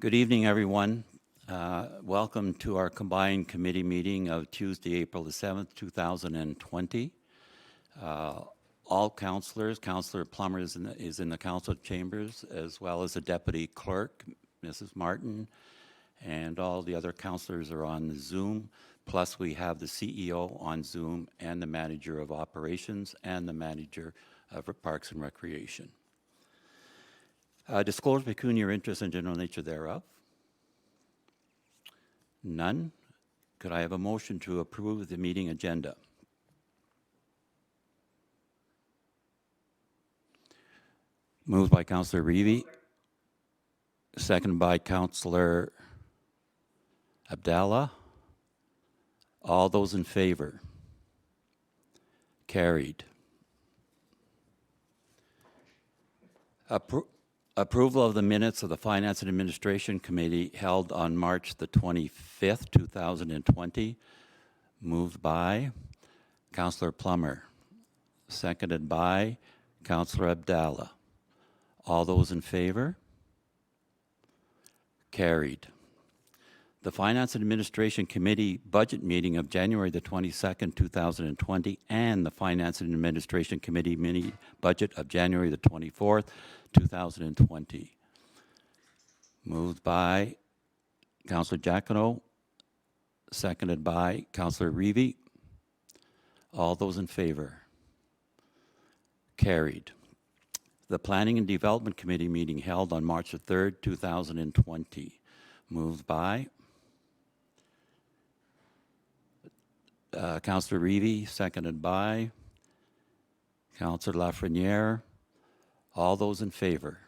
Good evening, everyone. Welcome to our combined committee meeting of Tuesday, April the 7th, 2020. All councillors, Councillor Plummer is in the council chambers, as well as the deputy clerk, Mrs. Martin, and all the other councillors are on the Zoom. Plus, we have the CEO on Zoom and the manager of operations and the manager of Parks and Recreation. Disclose pecuniary interest and general nature thereof. None. Could I have a motion to approve the meeting agenda? Moved by Councillor Reevy, seconded by Councillor Abdallah. All those in favor? Carried. Approval of the minutes of the Finance and Administration Committee held on March the 25th, 2020. Moved by Councillor Plummer, seconded by Councillor Abdallah. All those in favor? Carried. The Finance and Administration Committee budget meeting of January the 22nd, 2020, and the Finance and Administration Committee mini budget of January the 24th, 2020. Moved by Councillor Giacono, seconded by Councillor Reevy. All those in favor? Carried. The Planning and Development Committee meeting held on March the 3rd, 2020. Moved by Councillor Reevy, seconded by Councillor Lafreniere. All those in favor?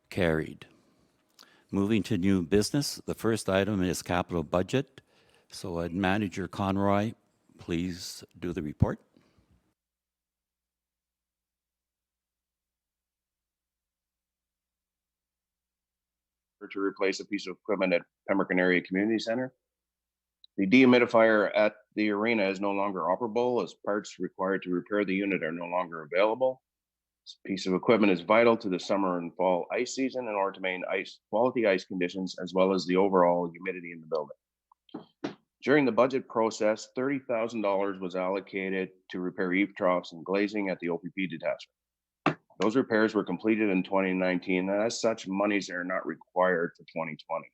Carried. Moving to new business, the first item is capital budget. So Manager Conroy, please do the report. To replace a piece of equipment at Pembroke Area Community Center. The dehumidifier at the arena is no longer operable as parts required to repair the unit are no longer available. This piece of equipment is vital to the summer and fall ice season in order to maintain quality ice conditions as well as the overall humidity in the building. During the budget process, $30,000 was allocated to repair eave troughs and glazing at the OPP detachment. Those repairs were completed in 2019, and as such, monies are not required for 2020.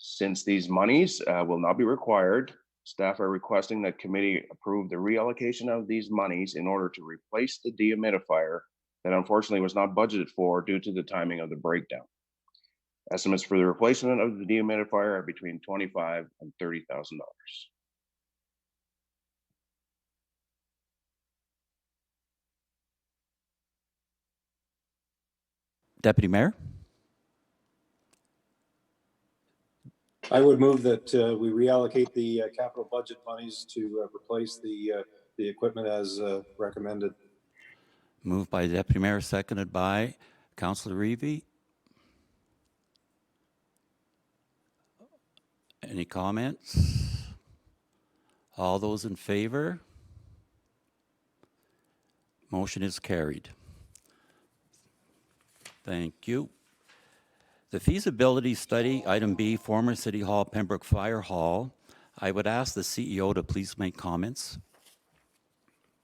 Since these monies will not be required, staff are requesting that committee approve the reallocation of these monies in order to replace the dehumidifier that unfortunately was not budgeted for due to the timing of the breakdown. Estimates for the replacement of the dehumidifier are between $25,000 and $30,000. Deputy Mayor? I would move that we reallocate the capital budget monies to replace the equipment as recommended. Moved by the Deputy Mayor, seconded by Councillor Reevy. Any comments? All those in favor? Motion is carried. Thank you. The feasibility study, item B, former City Hall, Pembroke Fire Hall. I would ask the CEO to please make comments.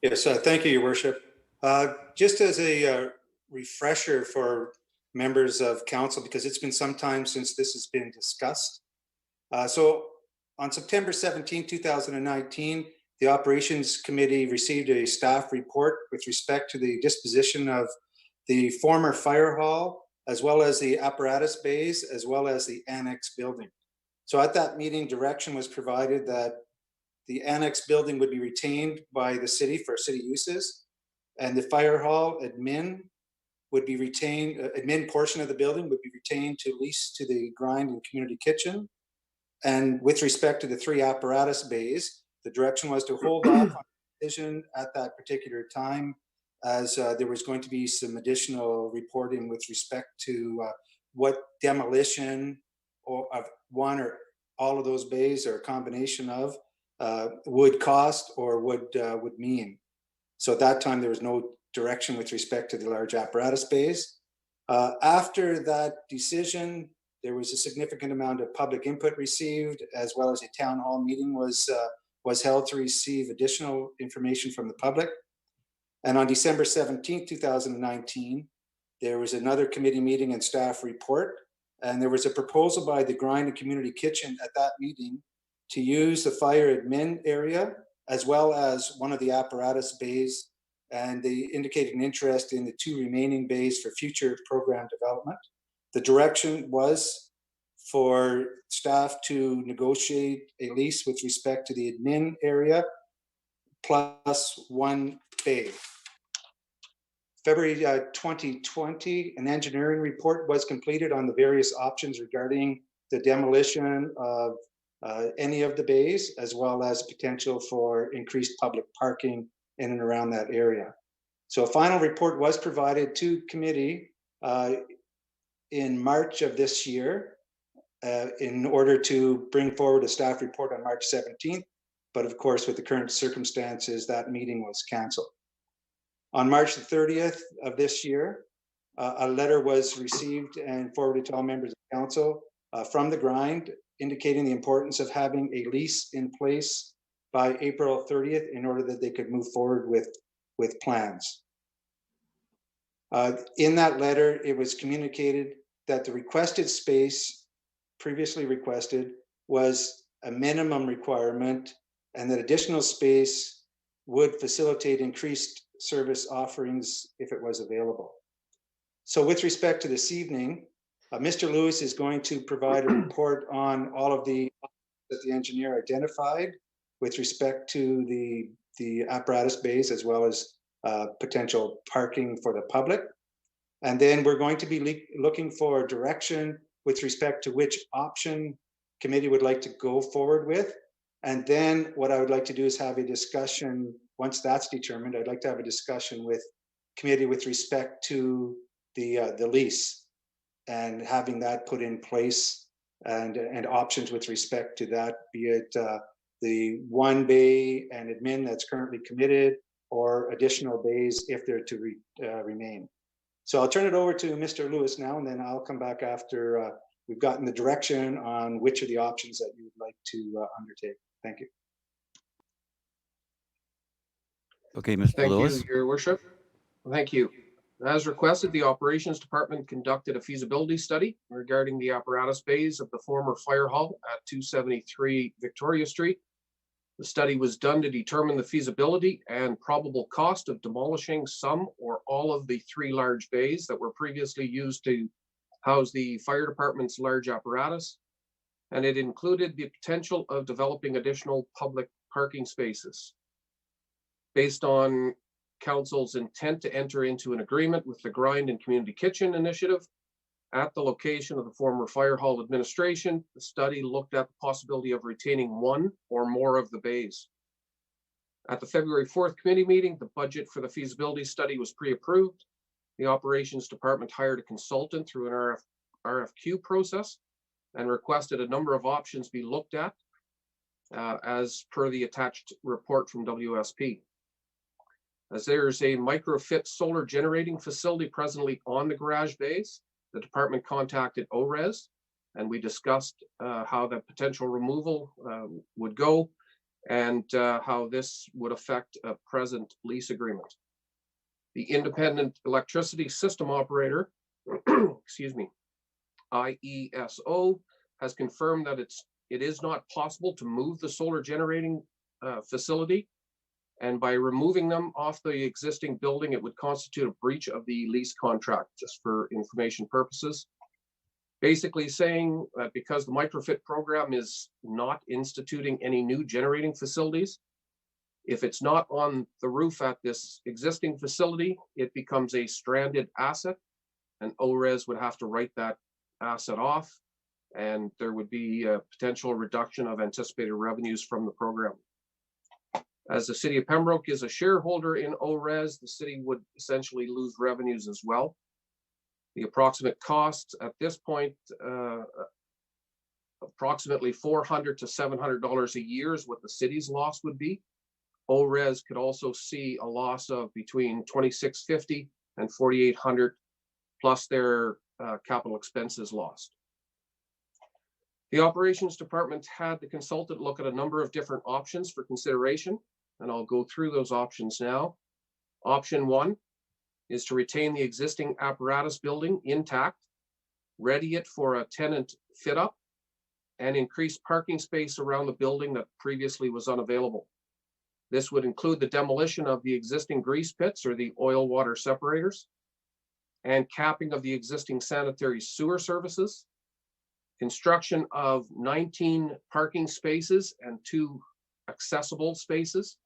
Yes, thank you, Your Worship. Just as a refresher for members of council, because it's been some time since this has been discussed. So on September 17, 2019, the Operations Committee received a staff report with respect to the disposition of the former fire hall, as well as the apparatus bays, as well as the annex building. So at that meeting, direction was provided that the annex building would be retained by the city for city uses, and the fire hall admin would be retained, admin portion of the building would be retained to lease to the grind and community kitchen. And with respect to the 3 apparatus bays, the direction was to hold off on decision at that particular time, as there was going to be some additional reporting with respect to what demolition or of one or all of those bays or a combination of would cost or would mean. So at that time, there was no direction with respect to the large apparatus bays. After that decision, there was a significant amount of public input received, as well as a town hall meeting was held to receive additional information from the public. And on December 17th, 2019, there was another committee meeting and staff report. And there was a proposal by the Grind and Community Kitchen at that meeting to use the fire admin area as well as one of the apparatus bays. And they indicated an interest in the 2 remaining bays for future program development. The direction was for staff to negotiate a lease with respect to the admin area plus 1 bay. February 2020, an engineering report was completed on the various options regarding the demolition of any of the bays, as well as potential for increased public parking in and around that area. So a final report was provided to committee in March of this year in order to bring forward a staff report on March 17th. But of course, with the current circumstances, that meeting was canceled. On March the 30th of this year, a letter was received and forwarded to all members of council from the Grind, indicating the importance of having a lease in place by April 30th in order that they could move forward with plans. In that letter, it was communicated that the requested space previously requested was a minimum requirement, and that additional space would facilitate increased service offerings if it was available. So with respect to this evening, Mr. Lewis is going to provide a report on all of the that the engineer identified with respect to the apparatus bays, as well as potential parking for the public. And then we're going to be looking for direction with respect to which option committee would like to go forward with. And then what I would like to do is have a discussion. Once that's determined, I'd like to have a discussion with committee with respect to the lease and having that put in place, and options with respect to that, be it the 1 bay and admin that's currently committed, or additional bays if they're to remain. So I'll turn it over to Mr. Lewis now, and then I'll come back after we've gotten the direction on which of the options that you would like to undertake. Thank you. Okay, Mr. Lewis. Thank you, Your Worship. Thank you. As requested, the Operations Department conducted a feasibility study regarding the apparatus bays of the former fire hall at 273 Victoria Street. The study was done to determine the feasibility and probable cost of demolishing some or all of the 3 large bays that were previously used to house the fire department's large apparatus, and it included the potential of developing additional public parking spaces. Based on Council's intent to enter into an agreement with the Grind and Community Kitchen initiative at the location of the former fire hall administration, the study looked at the possibility of retaining 1 or more of the bays. At the February 4th committee meeting, the budget for the feasibility study was pre-approved. The Operations Department hired a consultant through an RFQ process and requested a number of options be looked at as per the attached report from WSP. As there is a microfit solar generating facility presently on the garage bays, the department contacted ORES, and we discussed how the potential removal would go and how this would affect a present lease agreement. The Independent Electricity System Operator, excuse me, IESO, has confirmed that it is not possible to move the solar generating facility, and by removing them off the existing building, it would constitute a breach of the lease contract, just for information purposes. Basically saying that because the microfit program is not instituting any new generating facilities, if it's not on the roof at this existing facility, it becomes a stranded asset, and ORES would have to write that asset off, and there would be a potential reduction of anticipated revenues from the program. As the city of Pembroke is a shareholder in ORES, the city would essentially lose revenues as well. The approximate costs at this point, approximately $400 to $700 a year is what the city's loss would be. ORES could also see a loss of between $2,650 and $4,800 plus their capital expenses lost. The operations department had the consultant look at a number of different options for consideration, and I'll go through those options now. Option 1 is to retain the existing apparatus building intact, ready it for a tenant fit up, and increase parking space around the building that previously was unavailable. This would include the demolition of the existing grease pits or the oil water separators, and capping of the existing sanitary sewer services, construction of 19 parking spaces and 2 accessible spaces.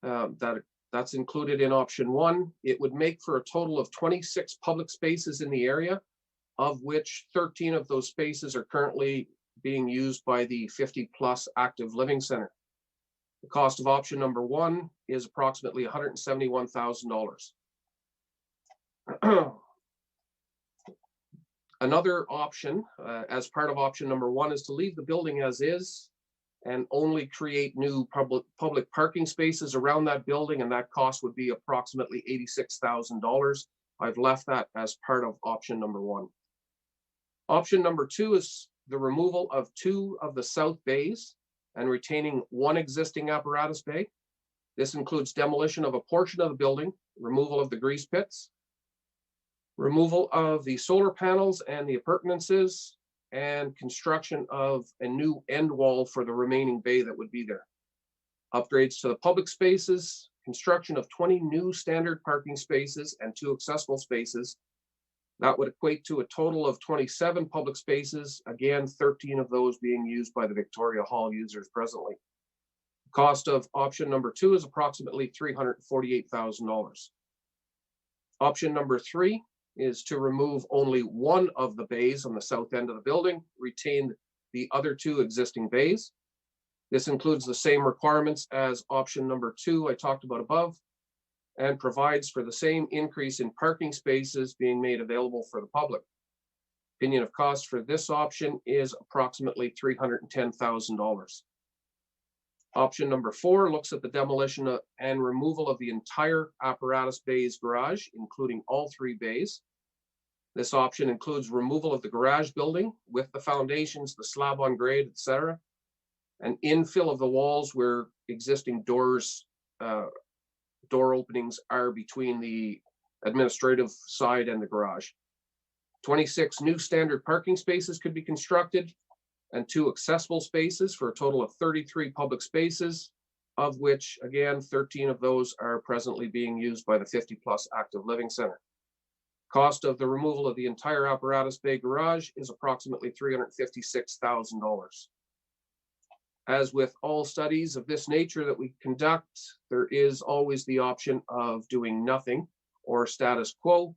That's included in option 1. It would make for a total of 26 public spaces in the area, of which 13 of those spaces are currently being used by the 50+ active living center. The cost of option number 1 is approximately $171,000. Another option, as part of option number 1, is to leave the building as is and only create new public parking spaces around that building, and that cost would be approximately $86,000. I've left that as part of option number 1. Option number 2 is the removal of 2 of the south bays and retaining 1 existing apparatus bay. This includes demolition of a portion of the building, removal of the grease pits, removal of the solar panels and the appurtenances, and construction of a new end wall for the remaining bay that would be there. Upgrades to the public spaces, construction of 20 new standard parking spaces and 2 accessible spaces. That would equate to a total of 27 public spaces, again, 13 of those being used by the Victoria Hall users presently. The cost of option number 2 is approximately $348,000. Option number 3 is to remove only 1 of the bays on the south end of the building, retain the other 2 existing bays. This includes the same requirements as option number 2 I talked about above, and provides for the same increase in parking spaces being made available for the public. Opinion of cost for this option is approximately $310,000. Option number 4 looks at the demolition and removal of the entire apparatus bays garage, including all 3 bays. This option includes removal of the garage building with the foundations, the slab on grade, etc., and infill of the walls where existing door openings are between the administrative side and the garage. 26 new standard parking spaces could be constructed, and 2 accessible spaces for a total of 33 public spaces, of which, again, 13 of those are presently being used by the 50+ active living center. Cost of the removal of the entire apparatus bay garage is approximately $356,000. As with all studies of this nature that we conduct, there is always the option of doing nothing or status quo.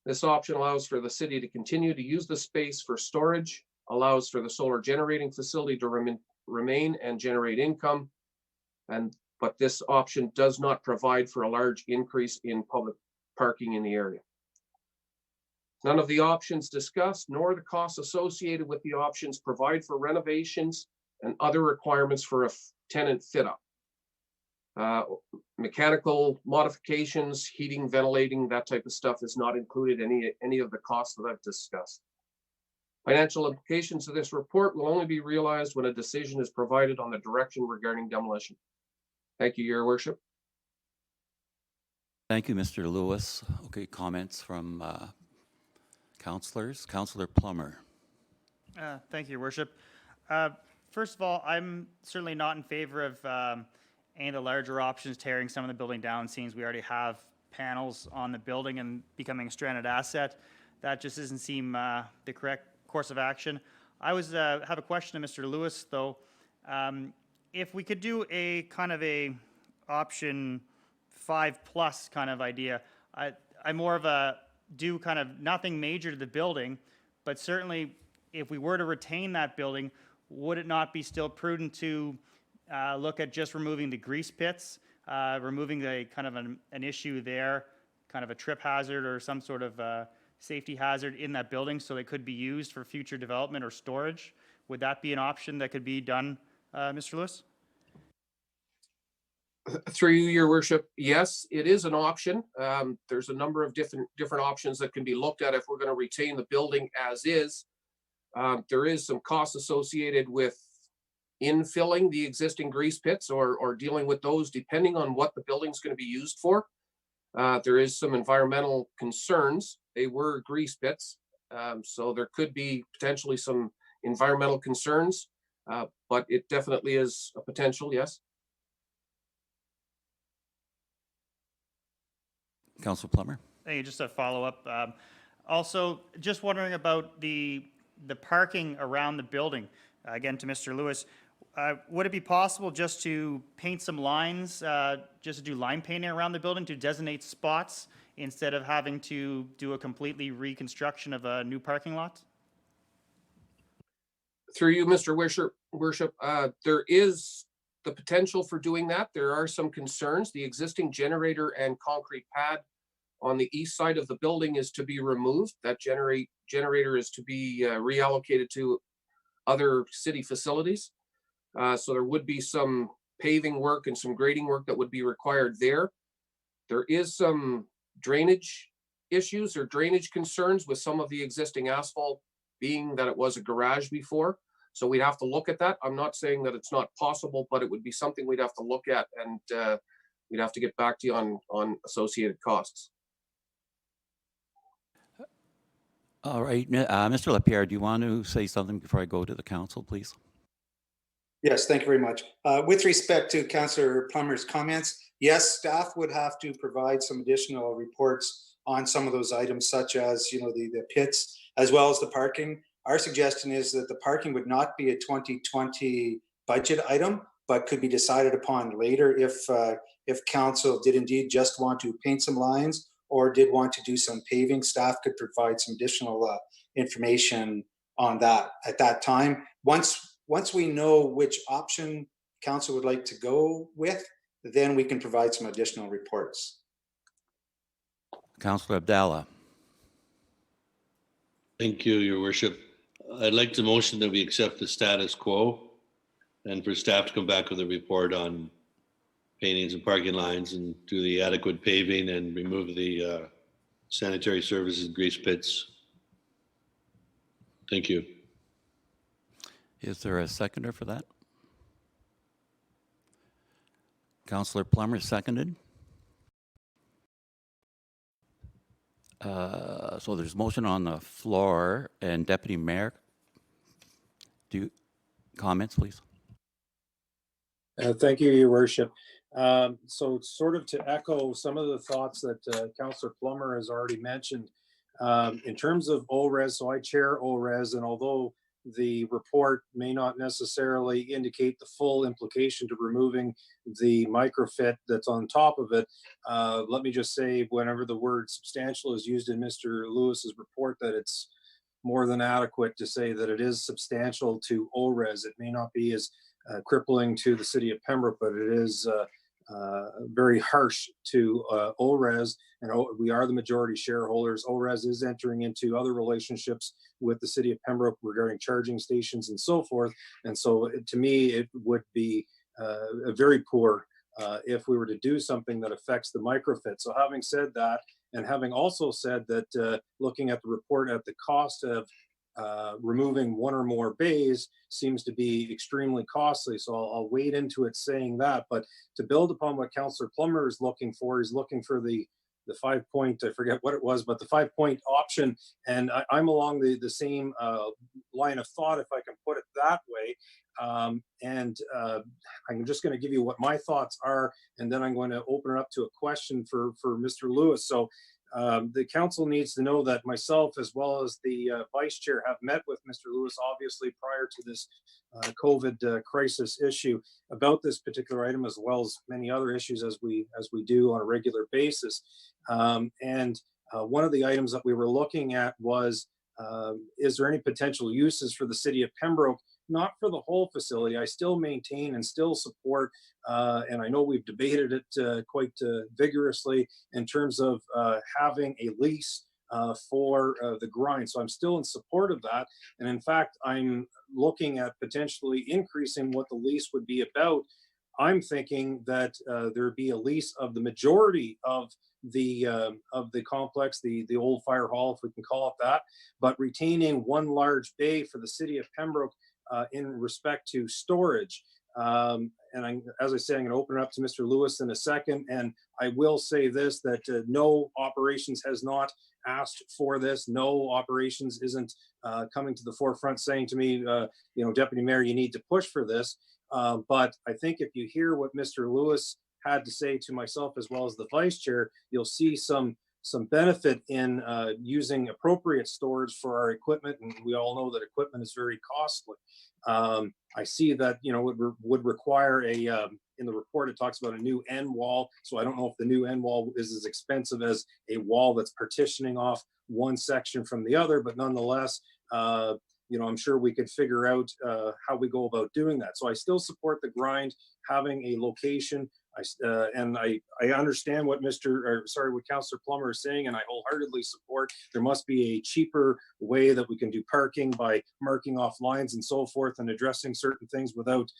This option allows for the city to continue to use the space for storage, allows for the solar generating facility to remain and generate income, but this option does not provide for a large increase in public parking in the area. None of the options discussed nor the costs associated with the options provide for renovations and other requirements for a tenant fit up. Mechanical modifications, heating, ventilating, that type of stuff is not included in any of the costs that I've discussed. Financial implications of this report will only be realized when a decision is provided on the direction regarding demolition. Thank you, Your Worship. Thank you, Mr. Lewis. Okay, comments from councillors. Councillor Plummer. Thank you, Your Worship. First of all, I'm certainly not in favor of any of the larger options, tearing some of the building down, seeing we already have panels on the building and becoming a stranded asset. That just doesn't seem the correct course of action. I have a question to Mr. Lewis, though. If we could do a kind of a option 5+ kind of idea, I'm more of a do kind of nothing major to the building, but certainly if we were to retain that building, would it not be still prudent to look at just removing the grease pits, removing the kind of an issue there, kind of a trip hazard or some sort of safety hazard in that building so they could be used for future development or storage? Would that be an option that could be done, Mr. Lewis? Through you, your worship, yes, it is an option. There's a number of different options that can be looked at if we're going to retain the building as is. There is some costs associated with infilling the existing grease pits or dealing with those depending on what the building's going to be used for. There is some environmental concerns. They were grease pits, so there could be potentially some environmental concerns, but it definitely is a potential, yes. Councilor Plummer? Hey, just a follow-up. Also, just wondering about the parking around the building. Again, to Mr. Lewis, would it be possible just to paint some lines, just to do line painting around the building to designate spots instead of having to do a completely reconstruction of a new parking lot? Through you, Mr. Worship, there is the potential for doing that. There are some concerns. The existing generator and concrete pad on the east side of the building is to be removed. That generator is to be reallocated to other city facilities. So there would be some paving work and some grading work that would be required there. There is some drainage issues or drainage concerns with some of the existing asphalt, being that it was a garage before. So we'd have to look at that. I'm not saying that it's not possible, but it would be something we'd have to look at, and we'd have to get back to you on associated costs. All right, Mr. Lapierre, do you want to say something before I go to the council, please? Yes, thank you very much. With respect to Councillor Plummer's comments, yes, staff would have to provide some additional reports on some of those items, such as, you know, the pits, as well as the parking. Our suggestion is that the parking would not be a 2020 budget item, but could be decided upon later if council did indeed just want to paint some lines or did want to do some paving. Staff could provide some additional information on that at that time. Once we know which option council would like to go with, then we can provide some additional reports. Councilor Abdallah. Thank you, Your Worship. I'd like to motion that we accept the status quo and for staff to come back with a report on paintings and parking lines and do the adequate paving and remove the sanitary services grease pits. Thank you. Is there a seconder for that? Councilor Plummer seconded. So there's motion on the floor, and Deputy Mayor, comments, please? Thank you, Your Worship. So sort of to echo some of the thoughts that Councillor Plummer has already mentioned, in terms of ORES, so I chair ORES, and although the report may not necessarily indicate the full implication to removing the microfit that's on top of it, let me just say, whenever the word substantial is used in Mr. Lewis's report, that it's more than adequate to say that it is substantial to ORES. It may not be as crippling to the city of Pembroke, but it is very harsh to ORES, and we are the majority shareholders. ORES is entering into other relationships with the city of Pembroke regarding charging stations and so forth, and so to me it would be very poor if we were to do something that affects the microfit. So having said that, and having also said that looking at the report at the cost of removing one or more bays seems to be extremely costly. So I'll wade into it saying that. But to build upon what Councillor Plummer is looking for, he's looking for the 5-point, I forget what it was, but the 5-point option. And I'm along the same line of thought, if I can put it that way. I'm just going to give you what my thoughts are, and then I'm going to open it up to a question for Mr. Lewis. So the council needs to know that myself, as well as the vice chair, have met with Mr. Lewis, obviously prior to this COVID crisis issue, about this particular item, as well as many other issues as we do on a regular basis. One of the items that we were looking at was, is there any potential uses for the city of Pembroke? Not for the whole facility. I still maintain and still support, and I know we've debated it quite vigorously in terms of having a lease for the grind. So I'm still in support of that. And in fact, I'm looking at potentially increasing what the lease would be about I'm thinking that there be a lease of the majority of the complex, the old fire hall, if we can call it that, but retaining one large bay for the city of Pembroke in respect to storage. As I say, I'm going to open it up to Mr. Lewis in a second. And I will say this, that no operations has not asked for this. No operations isn't coming to the forefront saying to me, Deputy Mayor, you need to push for this. But I think if you hear what Mr. Lewis had to say to myself as well as the vice chair, you'll see some benefit in using appropriate storage for our equipment. And we all know that equipment is very costly. I see that, would require in the report, it talks about a new end wall. So I don't know if the new end wall is as expensive as a wall that's partitioning off one section from the other, but nonetheless, I'm sure we could figure out how we go about doing that. So I still support the grind, having a location. I understand what Councillor Plummer is saying, and I wholeheartedly support. There must be a cheaper way that we can do parking by marking off lines and so forth, and addressing certain things without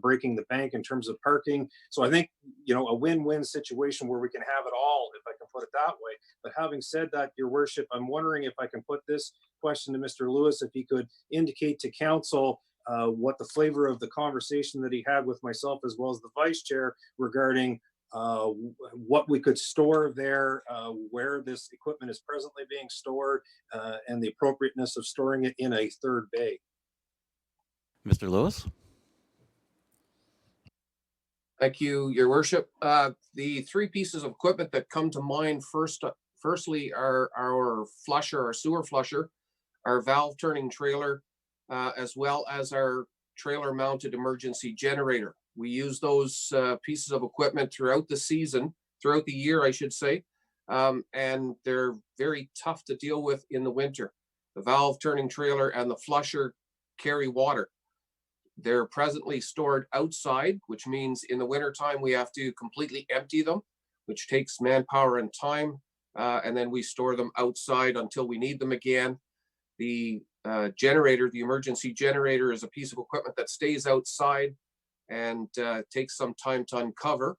breaking the bank in terms of parking. So I think a win-win situation where we can have it all, if I can put it that way. But having said that, Your Worship, I'm wondering if I can put this question to Mr. Lewis, if he could indicate to council what the flavor of the conversation that he had with myself as well as the vice chair regarding what we could store there, where this equipment is presently being stored, and the appropriateness of storing it in a third bay. Mr. Lewis? Thank you, Your Worship. The three pieces of equipment that come to mind firstly are our flusher, our sewer flusher, our valve turning trailer, as well as our trailer mounted emergency generator. We use those pieces of equipment throughout the year, I should say, and they're very tough to deal with in the winter. The valve turning trailer and the flusher carry water. They're presently stored outside, which means in the wintertime we have to completely empty them, which takes manpower and time, and then we store them outside until we need them again. The generator, the emergency generator, is a piece of equipment that stays outside and takes some time to uncover.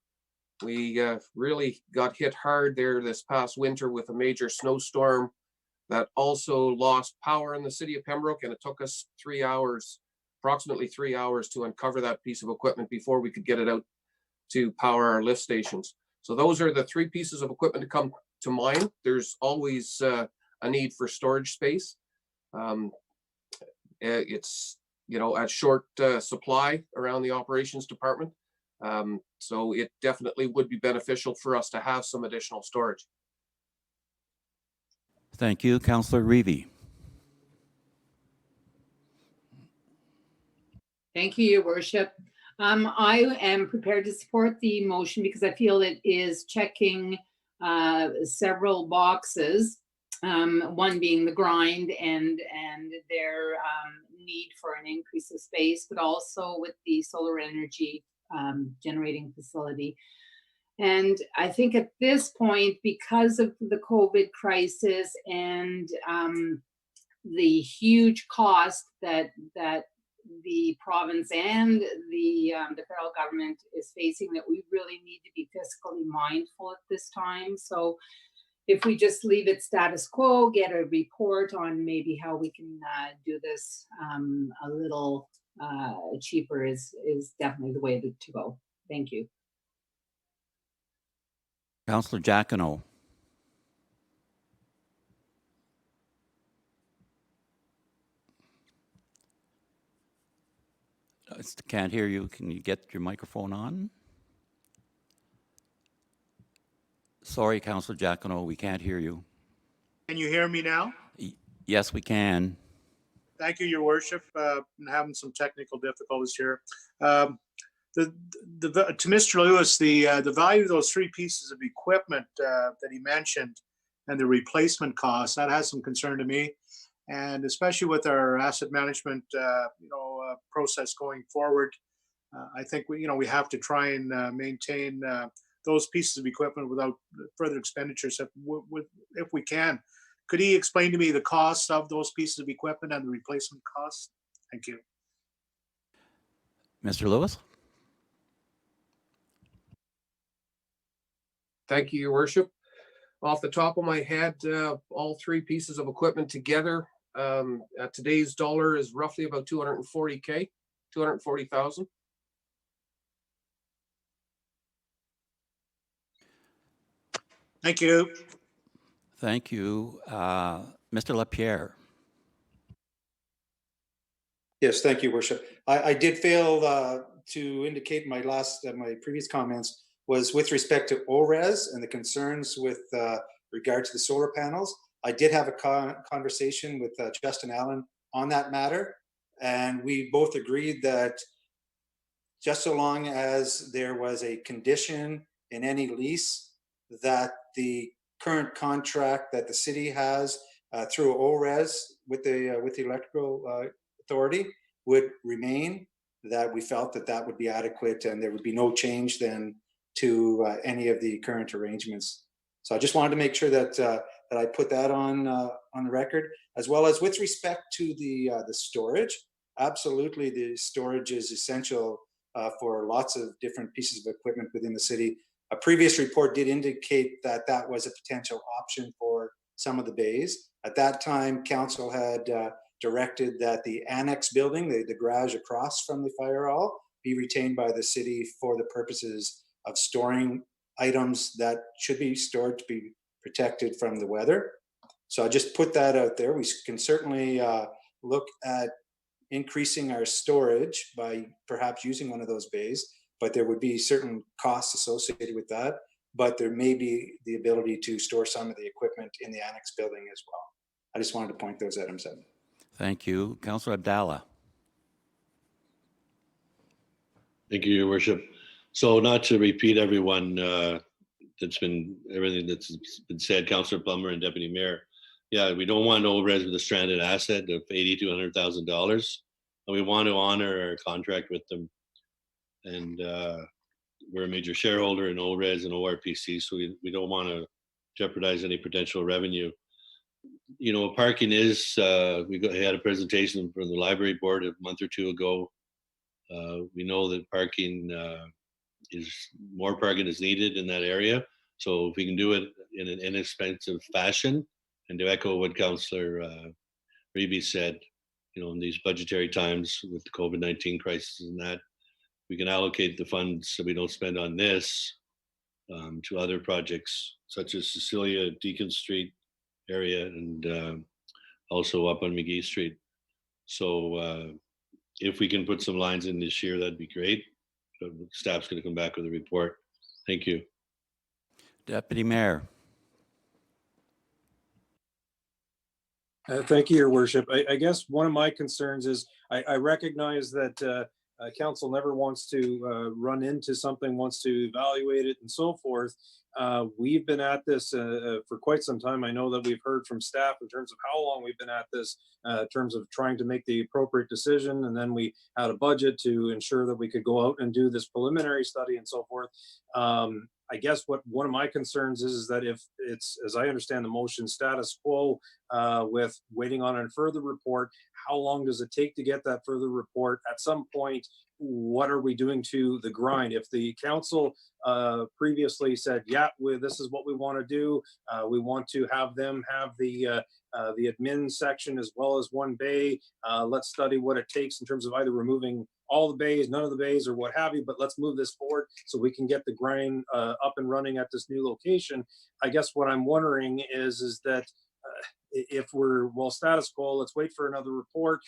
We really got hit hard there this past winter with a major snowstorm that also lost power in the city of Pembroke, and it took us approximately 3 hours to uncover that piece of equipment before we could get it out to power our lift stations. So those are the three pieces of equipment to come to mind. There's always a need for storage space. It's at short supply around the operations department, so it definitely would be beneficial for us to have some additional storage. Thank you. Councillor Reevy. Thank you, Your Worship. I am prepared to support the motion because I feel it is checking several boxes. One being the grind and their need for an increase of space, but also with the solar energy generating facility. And I think at this point, because of the COVID crisis and the huge cost that the province and the federal government is facing, that we really need to be fiscally mindful at this time. So if we just leave it status quo, get a report on maybe how we can do this a little cheaper is definitely the way to go. Thank you. Councillor Giacono. I can't hear you. Can you get your microphone on? Sorry, Councillor Giacono, we can't hear you. Can you hear me now? Yes, we can. Thank you, Your Worship. I'm having some technical difficulties here. To Mr. Lewis, the value of those three pieces of equipment that he mentioned and the replacement costs, that has some concern to me. And especially with our asset management, process going forward, I think we have to try and maintain those pieces of equipment without further expenditures if we can. Could he explain to me the costs of those pieces of equipment and the replacement costs? Thank you. Mr. Lewis? Thank you, Your Worship. Off the top of my head, all three pieces of equipment together at today's dollar is roughly about 240K, 240,000. Thank you. Thank you. Mr. LaPierre. Yes, thank you, Worship. I did fail to indicate my previous comments was with respect to ORES and the concerns with regard to the solar panels. I did have a conversation with Justin Allen on that matter, and we both agreed that just so long as there was a condition in any lease that the current contract that the city has through ORES with the electrical authority would remain, that we felt that that would be adequate and there would be no change then to any of the current arrangements. So I just wanted to make sure that that I put that on the record, as well as with respect to the storage. Absolutely, the storage is essential for lots of different pieces of equipment within the city. A previous report did indicate that that was a potential option for some of the bays. At that time, council had directed that the annex building, the garage across from the fire hall, be retained by the city for the purposes of storing items that should be stored to be protected from the weather. So I just put that out there. We can certainly look at increasing our storage by perhaps using one of those bays, but there would be certain costs associated with that. But there may be the ability to store some of the equipment in the annex building as well. I just wanted to point those items out. Thank you. Councillor Abdallah. Thank you, Your Worship. So not to repeat everything that's been said, Councillor Plummer and Deputy Mayor. Yeah, we don't want ORES with a stranded asset of $80,000 to $100,000, and we want to honor our contract with them. And we're a major shareholder in ORES and ORPC, so we don't want to jeopardize any potential revenue. You know, parking is, had a presentation from the library board a month or two ago. We know that more parking is needed in that area. So if we can do it in an inexpensive fashion, and to echo what Councillor Reby said, you know, in these budgetary times with the COVID-19 crisis and that, we can allocate the funds so we don't spend on this to other projects such as Cecilia Deacon Street area and also up on McGee Street. So if we can put some lines in this year, that'd be great. But staff's going to come back with a report. Thank you. Deputy Mayor. Thank you, Your Worship. I guess one of my concerns is I recognize that council never wants to run into something, wants to evaluate it and so forth. We've been at this for quite some time. I know that we've heard from staff in terms of how long we've been at this in terms of trying to make the appropriate decision. And then we had a budget to ensure that we could go out and do this preliminary study and so forth. I guess what one of my concerns is that if it's, as I understand the motion, status quo with waiting on a further report, how long does it take to get that further report? At some point, what are we doing to the grind? If the council previously said, yeah, this is what we want to do, we want to have them have the admin section as well as one bay. Let's study what it takes in terms of either removing all the bays, none of the bays, or what have you, but let's move this forward so we can get the grind up and running at this new location. I guess what I'm wondering is that if we're, well, status quo, let's wait for another report.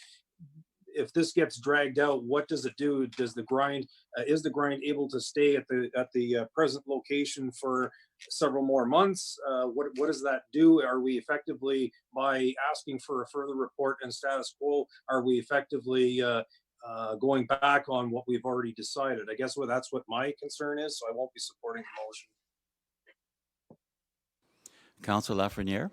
If this gets dragged out, what does it do? Does the grind, is the grind able to stay at the present location for several more months? What does that do? Are we effectively, by asking for a further report and status quo, are we effectively going back on what we've already decided? I guess that's what my concern is, so I won't be supporting the motion. Councillor Lafreniere.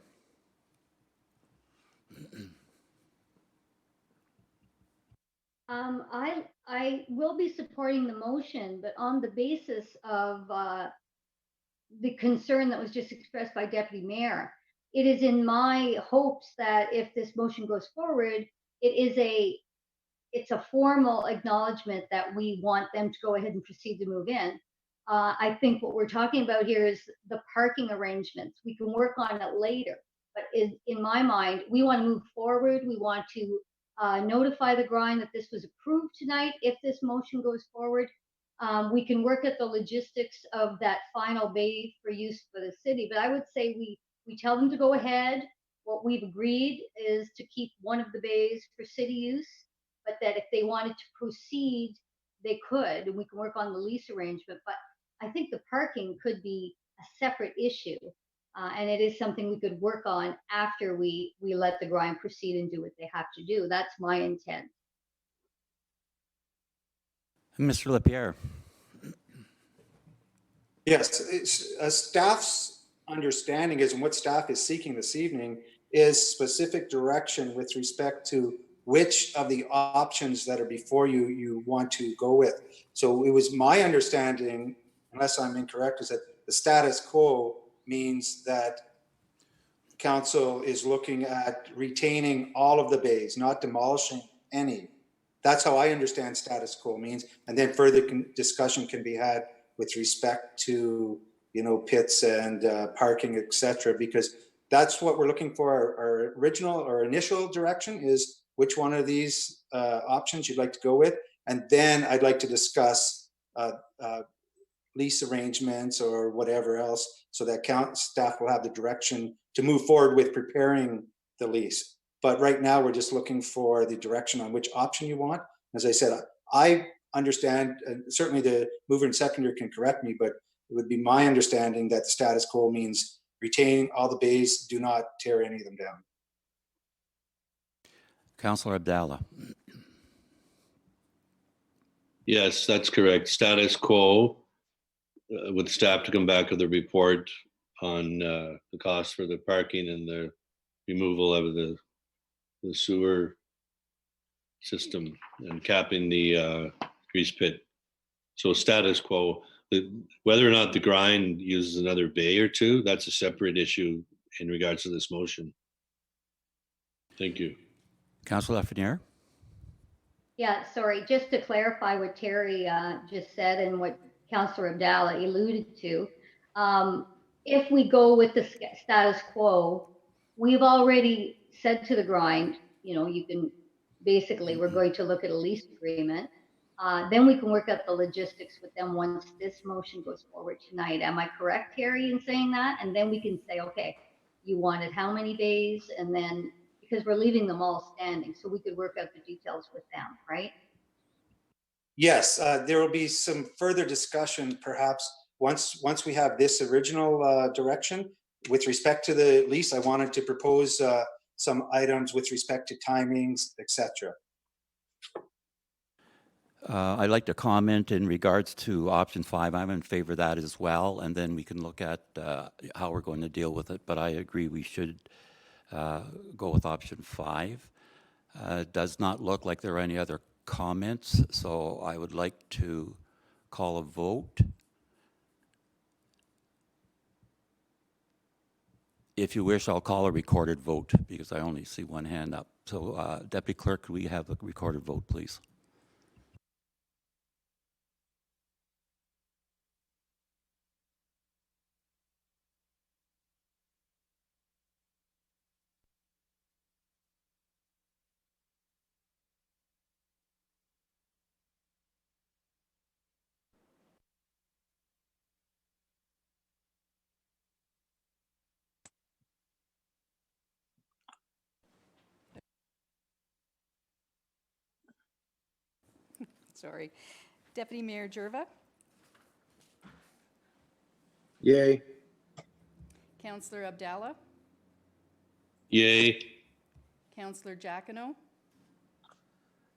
I will be supporting the motion, but on the basis of the concern that was just expressed by Deputy Mayor. It is in my hopes that if this motion goes forward, it's a formal acknowledgement that we want them to go ahead and proceed to move in. I think what we're talking about here is the parking arrangements. We can work on it later, but in my mind, we want to move forward. We want to notify the grind that this was approved tonight. If this motion goes forward, we can work at the logistics of that final bay for use for the city. But I would say we tell them to go ahead. What we've agreed is to keep one of the bays for city use, but that if they wanted to proceed, they could, and we can work on the lease arrangement. But I think the parking could be a separate issue. And it is something we could work on after we let the grind proceed and do what they have to do. That's my intent. Mr. Lapierre. Yes, staff's understanding is, and what staff is seeking this evening is specific direction with respect to which of the options that are before you you want to go with. So it was my understanding, unless I'm incorrect, is that the status quo means that council is looking at retaining all of the bays, not demolishing any. That's how I understand status quo means. And then further discussion can be had with respect to, you know, pits and parking, et cetera, because that's what we're looking for. Our original or initial direction is which one of these options you'd like to go with. And then I'd like to discuss lease arrangements or whatever else, so that staff will have the direction to move forward with preparing the lease. But right now we're just looking for the direction on which option you want. As I said, I understand, certainly the mover and seconder can correct me, but it would be my understanding that the status quo means retain all the bays, do not tear any of them down. Councillor Abdallah. Yes, that's correct. Status quo, with staff to come back with a report on the cost for the parking and the removal of the sewer system and capping the grease pit. So status quo. Whether or not the grind uses another bay or two, that's a separate issue in regards to this motion. Thank you. Councillor Lafreniere. Yeah, sorry, just to clarify what Terry just said and what Councillor Abdallah alluded to. If we go with the status quo, we've already said to the grind, you know, you can basically, we're going to look at a lease agreement. Then we can work out the logistics with them once this motion goes forward tonight. Am I correct, Terry, in saying that? And then we can say, okay, you wanted how many days? And then, because we're leaving them all standing, so we could work out the details with them, right? Yes, there will be some further discussion perhaps once we have this original direction. With respect to the lease, I wanted to propose some items with respect to timings, etc. I'd like to comment in regards to option 5. I'm in favor of that as well, and then we can look at how we're going to deal with it. But I agree we should go with option 5. It does not look like there are any other comments, so I would like to call a vote. If you wish, I'll call a recorded vote because I only see one hand up. So, Deputy Clerk, could we have a recorded vote, please? Sorry. Deputy Mayor Jerva, Yay. Councillor Abdallah, Yay. Councillor Jacquino,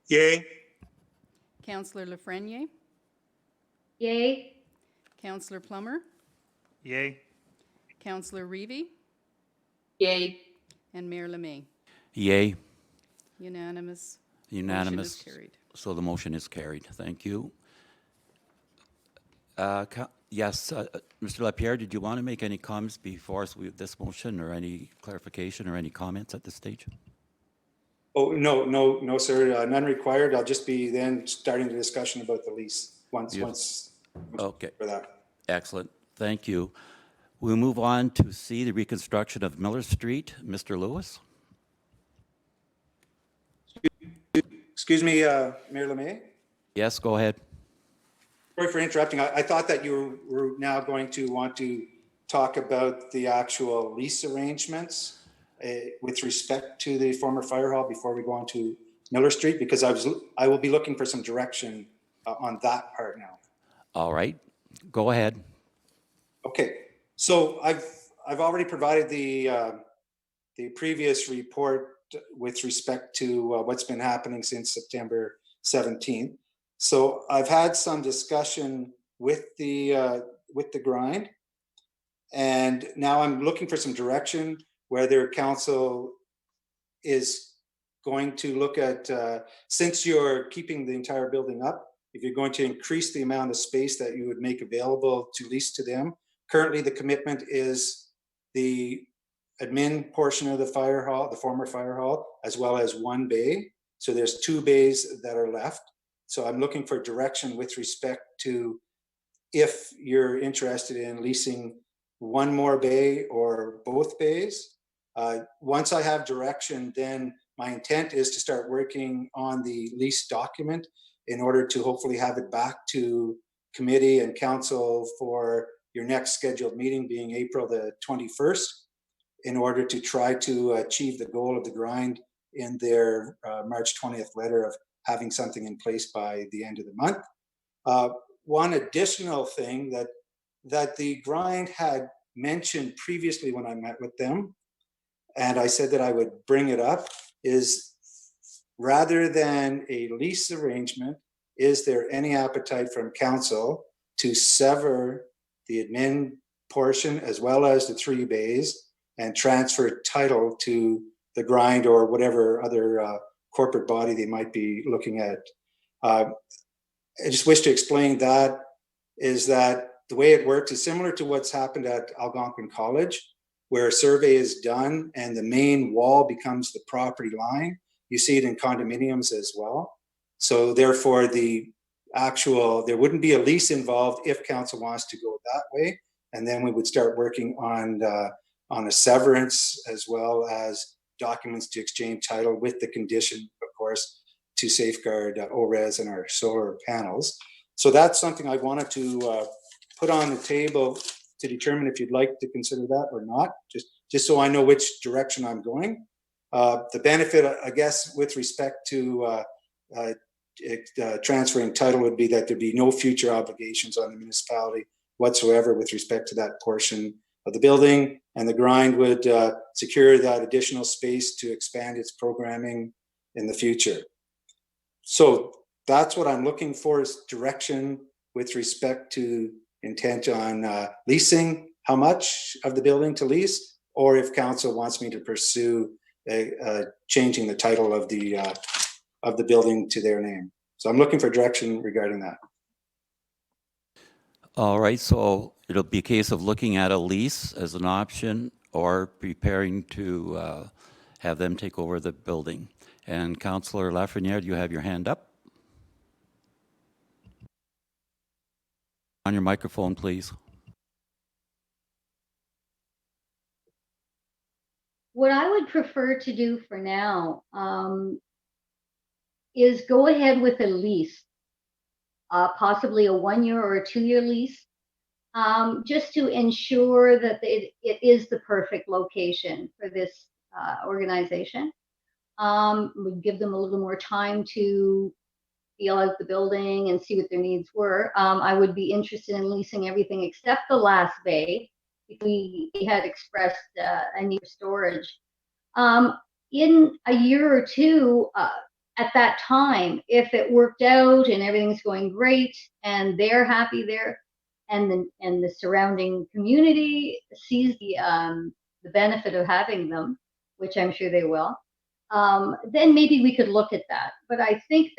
Yay. Councillor Lafreniere, Yay. Councillor Plummer, Yay. Councillor Reevy, Yay. and Mayor Lemay. Yay. Unanimous. Unanimous. Motion is carried. So the motion is carried. Thank you. Yes, Mr. Lapierre, did you want to make any comments before this motion, or any clarification or any comments at this stage? Oh, no, sir, none required. I'll just be then starting the discussion about the lease once Okay. for that. Excellent. Thank you. We'll move on to C, the reconstruction of Miller Street. Mr. Lewis? Excuse me, Mayor Lemay. Yes, go ahead. Sorry for interrupting. I thought that you were now going to want to talk about the actual lease arrangements with respect to the former fire hall before we go on to Miller Street, because I will be looking for some direction on that part now. All right, go ahead. Okay, so I've already provided the previous report with respect to what's been happening since September 17th. So I've had some discussion with the grind, and now I'm looking for some direction whether council is going to look at, since you're keeping the entire building up, if you're going to increase the amount of space that you would make available to lease to them. Currently, the commitment is the admin portion of the fire hall, the former fire hall, as well as one bay. So there's 2 bays that are left. So I'm looking for direction with respect to if you're interested in leasing one more bay or both bays. Once I have direction, then my intent is to start working on the lease document in order to hopefully have it back to committee and council for your next scheduled meeting, being April the 21st, in order to try to achieve the goal of the grind in their March 20th letter of having something in place by the end of the month. One additional thing that the grind had mentioned previously when I met with them, and I said that I would bring it up, is rather than a lease arrangement, is there any appetite from council to sever the admin portion as well as the 3 bays and transfer title to the grind or whatever other corporate body they might be looking at? I just wish to explain that is that the way it works is similar to what's happened at Algonquin College, where a survey is done and the main wall becomes the property line. You see it in condominiums as well. So therefore there wouldn't be a lease involved if council wants to go that way. And then we would start working on a severance as well as documents to exchange title, with the condition, of course, to safeguard ORES and our solar panels. So that's something I wanted to put on the table to determine if you'd like to consider that or not, just so I know which direction I'm going. The benefit, I guess, with respect to transferring title would be that there'd be no future obligations on the municipality whatsoever with respect to that portion of the building, and the grind would secure that additional space to expand its programming in the future. So that's what I'm looking for, is direction with respect to intent on leasing, how much of the building to lease, or if council wants me to pursue changing the title of the building to their name. So I'm looking for direction regarding that. All right, so it'll be a case of looking at a lease as an option or preparing to have them take over the building. And Councillor Lafreniere, you have your hand up. On your microphone, please. What I would prefer to do for now is go ahead with a lease, possibly a 1-year or a 2-year lease, just to ensure that it is the perfect location for this organization. Would give them a little more time to feel out the building and see what their needs were. I would be interested in leasing everything except the last bay, if we had expressed a need for storage. In a year or two, at that time, if it worked out and everything's going great and they're happy there, and the surrounding community sees the benefit of having them, which I'm sure they will, then maybe we could look at that. But I think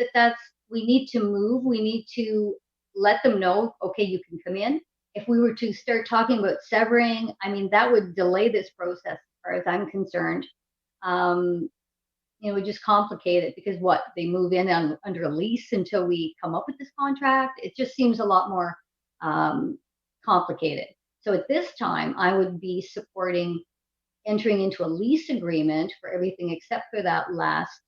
we need to move. We need to let them know, okay, you can come in. If we were to start talking about severing, I mean, that would delay this process as far as I'm concerned. It would just complicate it, because they move in under a lease until we come up with this contract. It just seems a lot more complicated. So at this time, I would be supporting entering into a lease agreement for everything except for that last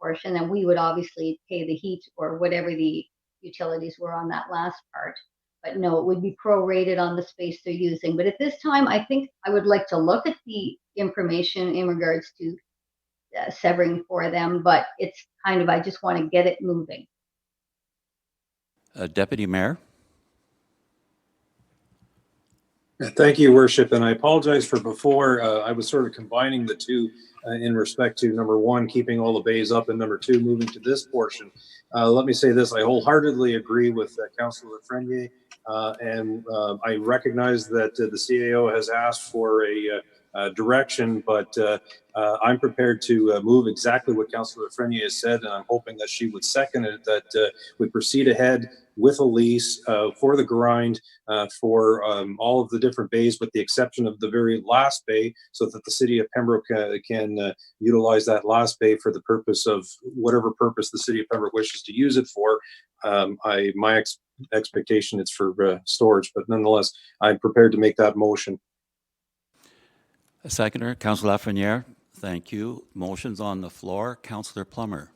portion. And we would obviously pay the heat or whatever the utilities were on that last part. But no, it would be prorated on the space they're using. But at this time, I think I would like to look at the information in regards to severing for them, but it's kind of, I just want to get it moving. Deputy Mayor? Thank you, Worship, and I apologize for before. I was sort of combining the two in respect to number one, keeping all the bays up, and number two, moving to this portion. Let me say this, I wholeheartedly agree with Councillor Lafreniere, and I recognize that the CAO has asked for a direction, but I'm prepared to move exactly what Councillor Lafreniere has said, and I'm hoping that she would second it, that we proceed ahead with a lease for the grind for all of the different bays, with the exception of the very last bay, so that the city of Pembroke can utilize that last bay for the purpose of whatever purpose the city of Pembroke wishes to use it for. My expectation it's for storage, but nonetheless, I'm prepared to make that motion. Seconder, Councillor Lafreniere, thank you. Motion's on the floor. Councillor Plummer.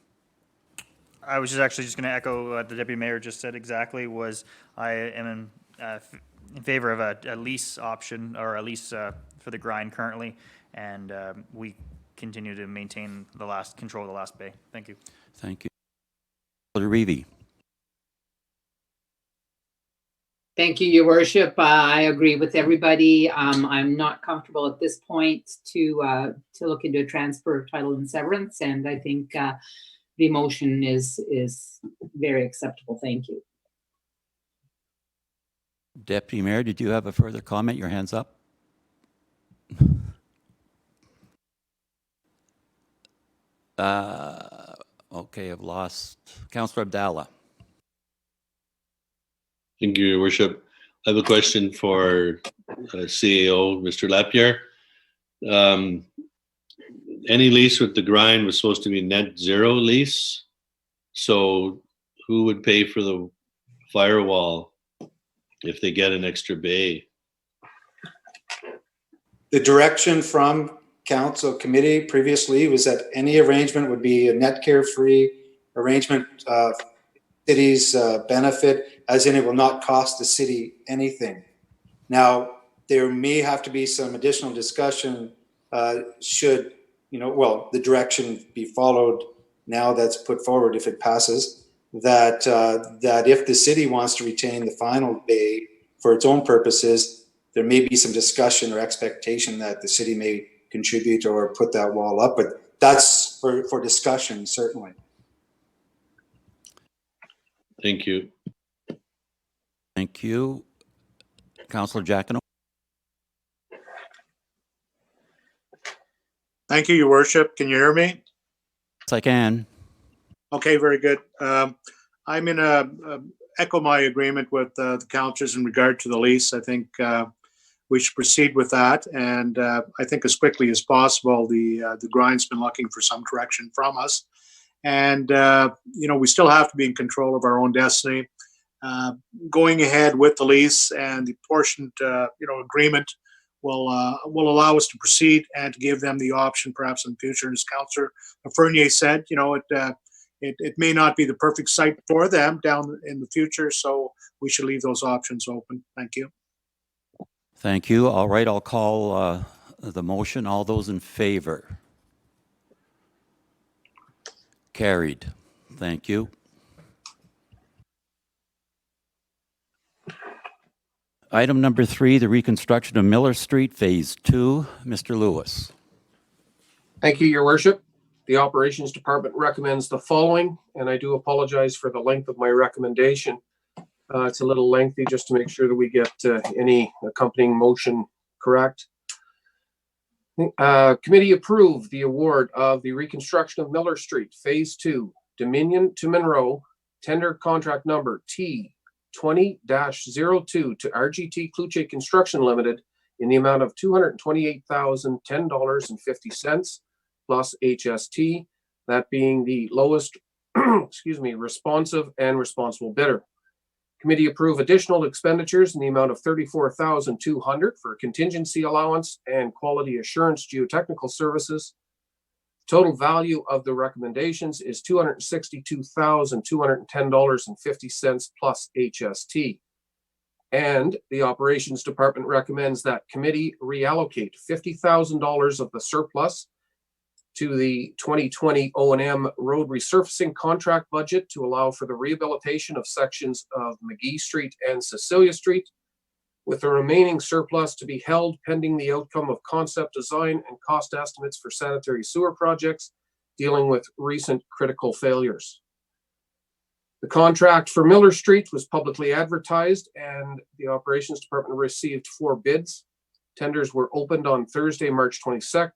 I was just going to echo what the Deputy Mayor just said exactly, was I am in favor of a lease option, or a lease for the grind currently, and we continue to maintain the control of the last bay. Thank you. Thank you. Councillor Reevy. Thank you, Your Worship. I agree with everybody. I'm not comfortable at this point to look into a transfer of title and severance, and I think the motion is very acceptable. Thank you. Deputy Mayor, did you have a further comment? Your hand's up. Okay, I've lost Councillor Abdallah. Thank you, Your Worship. I have a question for CAO, Mr. Lapierre. Any lease with the grind was supposed to be net zero lease. So who would pay for the firewall if they get an extra bay? The direction from council committee previously was that any arrangement would be a net care-free arrangement, city's benefit, as in it will not cost the city anything. Now, there may have to be some additional discussion should, the direction be followed now that's put forward if it passes, that if the city wants to retain the final bay for its own purposes, there may be some discussion or expectation that the city may contribute or put that wall up, but that's for discussion, certainly. Thank you. Thank you. Councillor Giacono. Thank you, Your Worship. Can you hear me? Yes, I can. Okay, very good. I'm in echo my agreement with the councillors in regard to the lease. I think we should proceed with that, and I think as quickly as possible. The grind's been looking for some direction from us, and we still have to be in control of our own destiny. Going ahead with the lease and the portioned agreement will allow us to proceed and to give them the option perhaps in the future. As Councillor Fernier said, it may not be the perfect site for them down in the future, so we should leave those options open. Thank you. Thank you. All right, I'll call the motion. All those in favor? Carried. Thank you. Item number 3, the reconstruction of Miller Street, Phase 2. Mr. Lewis. Thank you, Your Worship. The Operations Department recommends the following, and I do apologize for the length of my recommendation. It's a little lengthy, just to make sure that we get any accompanying motion correct. Committee approved the award of the reconstruction of Miller Street, Phase 2, Dominion to Monroe, tender contract number T20-02 to RGT Kluche Construction Limited in the amount of $228,010.50 plus HST, that being the lowest responsive and responsible bidder. Committee approve additional expenditures in the amount of $34,200 for contingency allowance and quality assurance geotechnical services. Total value of the recommendations is $262,210.50 plus HST. And the Operations Department recommends that committee reallocate $50,000 of the surplus to the 2020 O&M road resurfacing contract budget to allow for the rehabilitation of sections of McGee Street and Cecilia Street, with the remaining surplus to be held pending the outcome of concept design and cost estimates for sanitary sewer projects dealing with recent critical failures. The contract for Miller Street was publicly advertised and the Operations Department received 4 bids. Tenders were opened on Thursday, March 26th,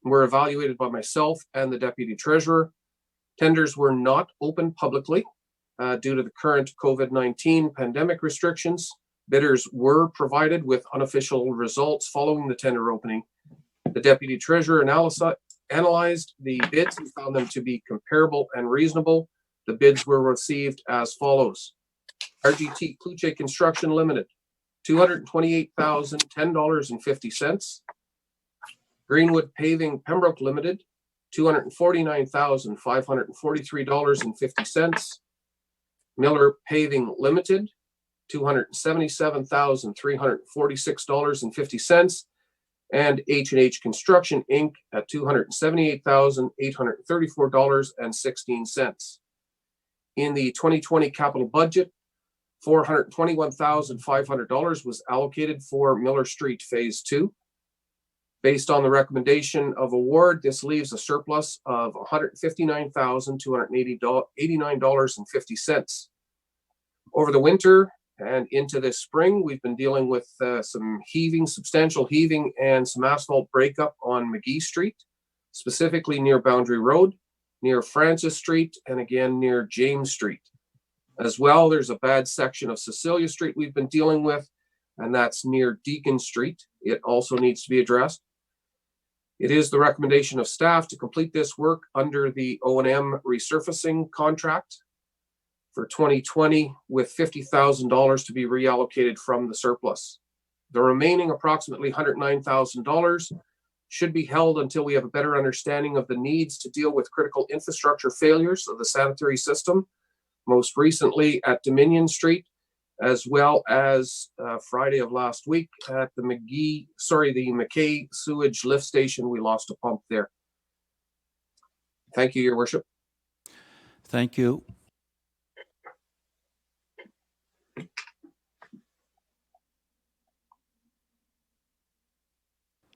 and were evaluated by myself and the Deputy Treasurer. Tenders were not opened publicly due to the current COVID-19 pandemic restrictions. Bidders were provided with unofficial results following the tender opening. The Deputy Treasurer analyzed the bids and found them to be comparable and reasonable. The bids were received as follows. RGT Kluche Construction Limited, $228,010.50. Greenwood Paving Pembroke Limited, $249,543.50. Miller Paving Limited, $277,346.50. And H&H Construction Inc. at $278,834.16. In the 2020 capital budget, $421,500 was allocated for Miller Street Phase 2. Based on the recommendation of award, this leaves a surplus of $159,289.50. Over the winter and into this spring, we've been dealing with some substantial heaving and some asphalt breakup on McGee Street, specifically near Boundary Road, near Francis Street, and again near James Street. As well, there's a bad section of Cecilia Street we've been dealing with, and that's near Deacon Street. It also needs to be addressed. It is the recommendation of staff to complete this work under the O&M resurfacing contract for 2020 with $50,000 to be reallocated from the surplus. The remaining approximately $109,000 should be held until we have a better understanding of the needs to deal with critical infrastructure failures of the sanitary system, most recently at Dominion Street, as well as Friday of last week at the McKay sewage lift station. We lost a pump there. Thank you, Your Worship. Thank you.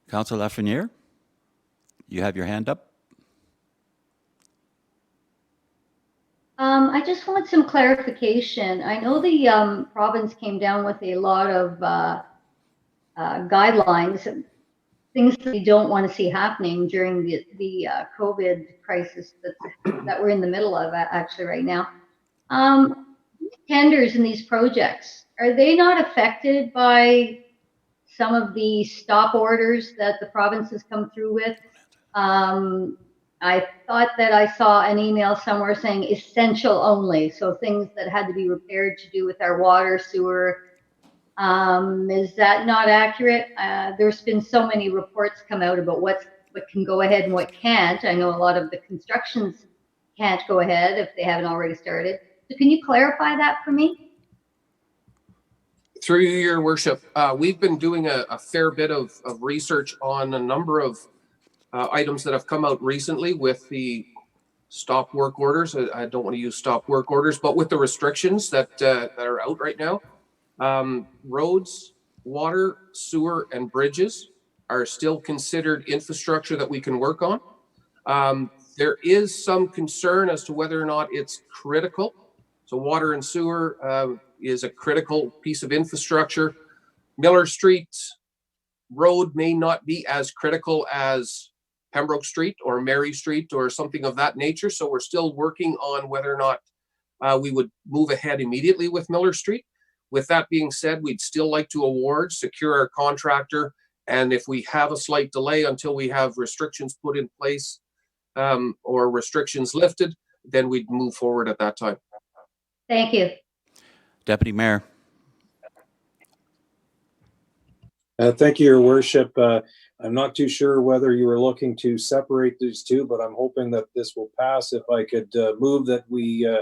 Councillor Lafreniere, you have your hand up. I just want some clarification. I know the province came down with a lot of guidelines, things that we don't want to see happening during the COVID crisis that we're in the middle of actually right now. Tenders in these projects, are they not affected by some of the stop orders that the province has come through with? I thought that I saw an email somewhere saying essential only, so things that had to be repaired to do with our water, sewer. Is that not accurate? There's been so many reports come out about what can go ahead and what can't. I know a lot of the constructions can't go ahead if they haven't already started. So can you clarify that for me? Through Your Worship, we've been doing a fair bit of research on a number of items that have come out recently with the stop work orders. I don't want to use stop work orders, but with the restrictions that are out right now, roads, water, sewer, and bridges are still considered infrastructure that we can work on. There is some concern as to whether or not it's critical. So water and sewer is a critical piece of infrastructure. Miller Street Road may not be as critical as Pembroke Street or Mary Street or something of that nature. So we're still working on whether or not we would move ahead immediately with Miller Street. With that being said, we'd still like to award, secure our contractor, and if we have a slight delay until we have restrictions put in place or restrictions lifted, then we'd move forward at that time. Thank you. Deputy Mayor. Thank you, Your Worship. I'm not too sure whether you were looking to separate these two, but I'm hoping that this will pass. If I could move that we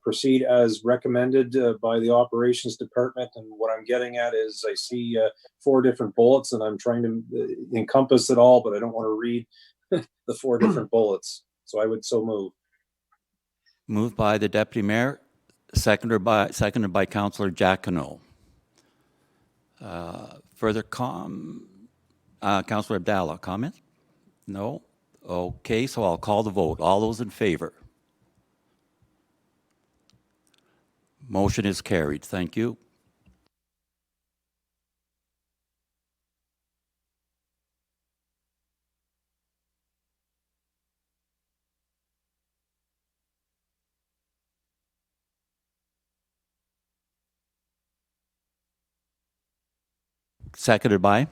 proceed as recommended by the Operations Department. And what I'm getting at is I see 4 different bullets and I'm trying to encompass it all, but I don't want to read the 4 different bullets. So I would so move. Moved by the Deputy Mayor, seconded by Councillor Giacono. Further Councillor Abdallah, comment? No? Okay, so I'll call the vote. All those in favor? Motion is carried. Thank you. Seconded by?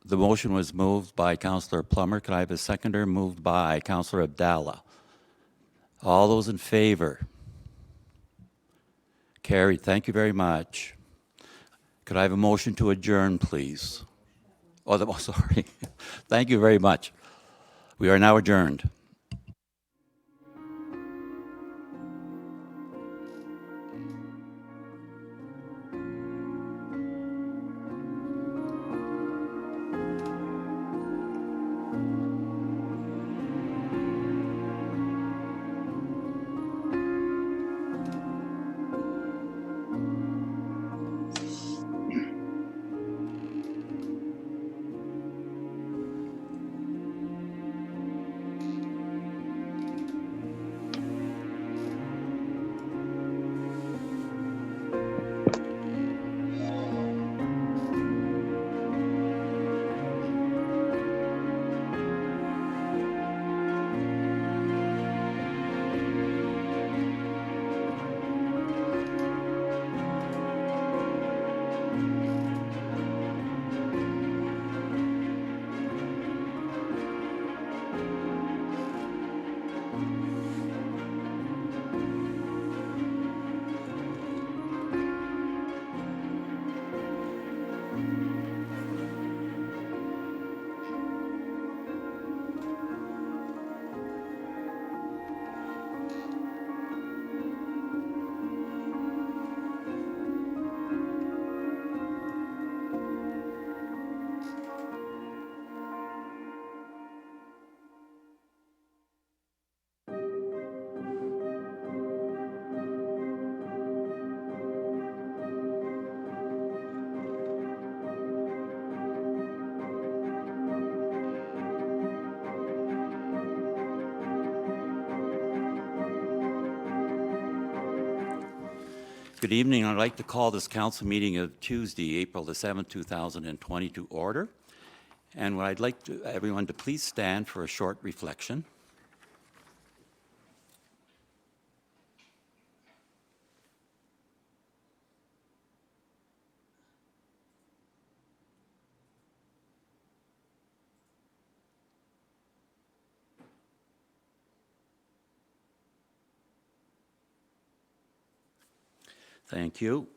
The motion was moved by Councillor Plummer. Can I have a seconder? Moved by Councillor Abdallah. All those in favor? Carried. Thank you very much. Could I have a motion to adjourn, please? Oh, sorry. Thank you very much. We are now adjourned. Good evening. I'd like to call this council meeting of Tuesday, April the 7th, 2020 to order. And what I'd like everyone to please stand for a short reflection. Thank you.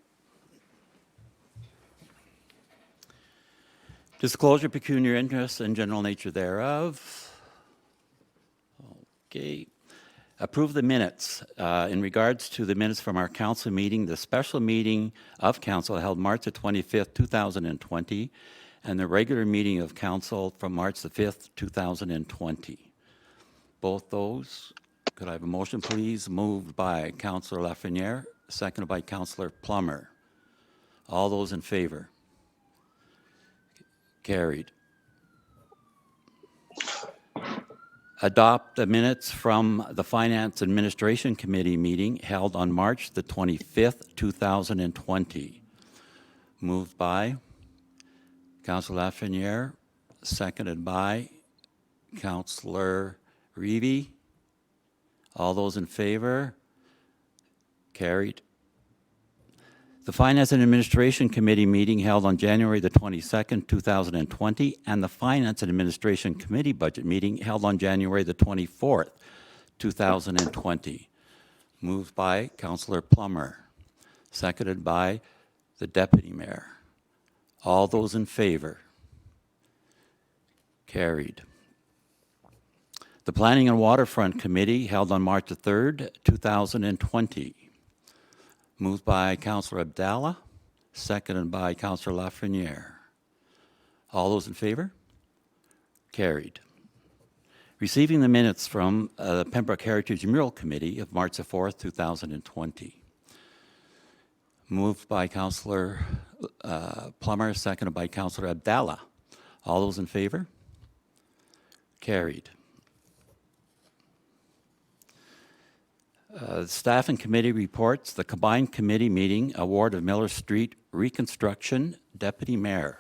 Disclosure, pecuniary interest, and general nature thereof. Okay. Approve the minutes. In regards to the minutes from our council meeting, the special meeting of council held March the 25th, 2020, and the regular meeting of council from March the 5th, 2020. Both those, could I have a motion, please? Moved by Councillor Lafreniere, seconded by Councillor Plummer. All those in favor? Carried. Adopt the minutes from the Finance Administration Committee meeting held on March the 25th, 2020. Moved by Councillor Lafreniere, seconded by Councillor Reevy. All those in favor? Carried. The Finance and Administration Committee meeting held on January the 22nd, 2020, and the Finance and Administration Committee budget meeting held on January the 24th, 2020. Moved by Councillor Plummer, seconded by the Deputy Mayor. All those in favor? Carried. The Planning and Waterfront Committee held on March the 3rd, 2020. Moved by Councillor Abdallah, seconded by Councillor Lafreniere. All those in favor? Carried. Receiving the minutes from the Pembroke Heritage Mural Committee of March the 4th, 2020. Moved by Councillor Plummer, seconded by Councillor Abdallah. All those in favor? Carried. Staff and committee reports. The combined committee meeting award of Miller Street reconstruction. Deputy Mayor.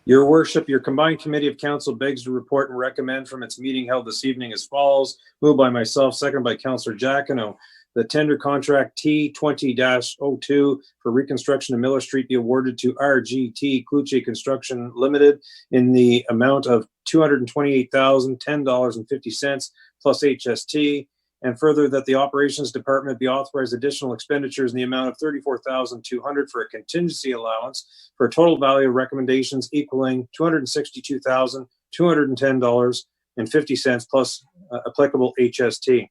Your worship, your combined committee of council begs to report and recommend from its meeting held this evening as follows. Moved by myself, seconded by Councillor Giacono. The tender contract T20-02 for reconstruction of Miller Street be awarded to RGT Cluche Construction Limited in the amount of $228,010.50 plus HST. And further, that the operations department be authorized additional expenditures in the amount of $34,200 for a contingency allowance for a total value of recommendations equaling $262,210.50 plus applicable HST.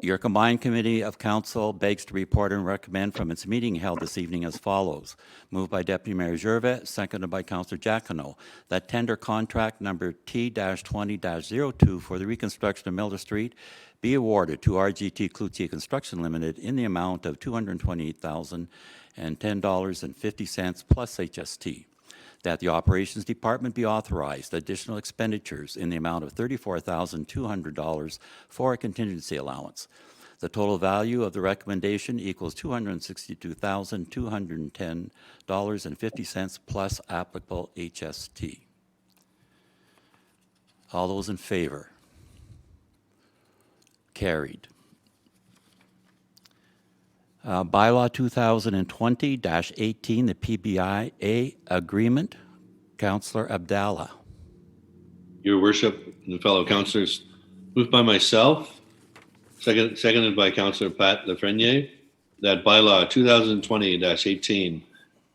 Your combined committee of council begs to report and recommend from its meeting held this evening as follows. Moved by Deputy Mayor Gervais, seconded by Councillor Giacono, that tender contract number T-20-02 for the reconstruction of Miller Street be awarded to RGT Cloutier Construction Limited in the amount of $228,010.50 plus HST. That the operations department be authorized additional expenditures in the amount of $34,200 for a contingency allowance. The total value of the recommendation equals $262,210.50 plus applicable HST. All those in favor? Carried. Bylaw 2020-18, the PBIA agreement. Councillor Abdallah. Your worship and fellow councillors, moved by myself, seconded by Councillor Pat Lafreniere, that bylaw 2020-18,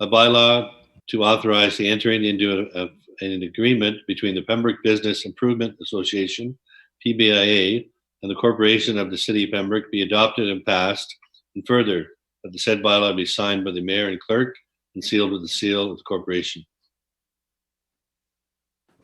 a bylaw to authorize the entering into an agreement between the Pembroke Business Improvement Association, PBIA, and the Corporation of the City of Pembroke be adopted and passed, and further, that the said bylaw be signed by the mayor and clerk and sealed with the seal of the corporation.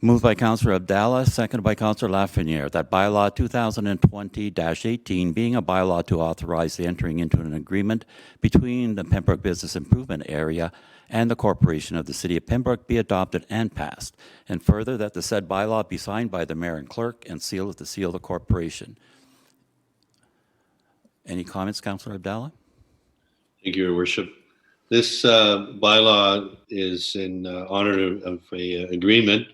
Moved by Councillor Abdallah, seconded by Councillor Lafreniere, that bylaw 2020-18 being a bylaw to authorize the entering into an agreement between the Pembroke Business Improvement Area and the Corporation of the City of Pembroke be adopted and passed, and further, that the said bylaw be signed by the mayor and clerk and sealed with the seal of the corporation. Any comments, Councillor Abdallah? Thank you, Your Worship. This bylaw is in honor of an agreement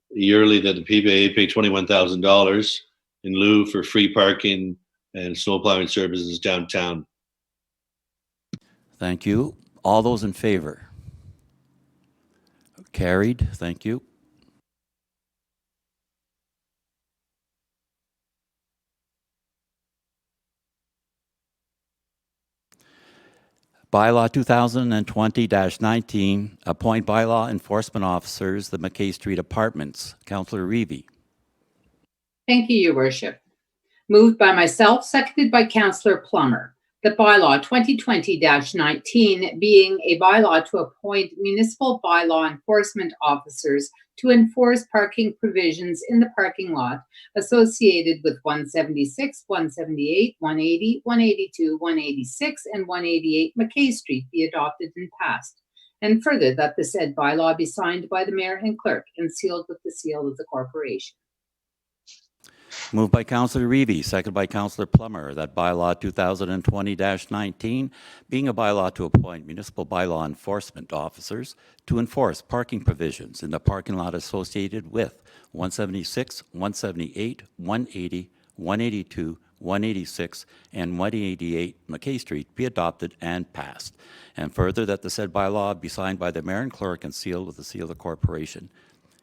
yearly that the PBA pay $21,000 in lieu for free parking and snow plowing services downtown. Thank you. All those in favor? Carried. Thank you. Bylaw 2020-19, appoint bylaw enforcement officers, the McKay Street Apartments. Councillor Reevy. Thank you, Your Worship. Moved by myself, seconded by Councillor Plummer. The bylaw 2020-19 being a bylaw to appoint municipal bylaw enforcement officers to enforce parking provisions in the parking lot associated with 176, 178, 180, 182, 186, and 188 McKay Street be adopted and passed. And further, that the said bylaw be signed by the mayor and clerk and sealed with the seal of the corporation. Moved by Councillor Reavy, second by Councillor Plummer, that bylaw 2020-19, being a bylaw to appoint municipal bylaw enforcement officers to enforce parking provisions in the parking lot associated with 176, 178, 180, 182, 186, and 188 McKay Street be adopted and passed. And further, that the said bylaw be signed by the mayor and clerk and sealed with the seal of the corporation.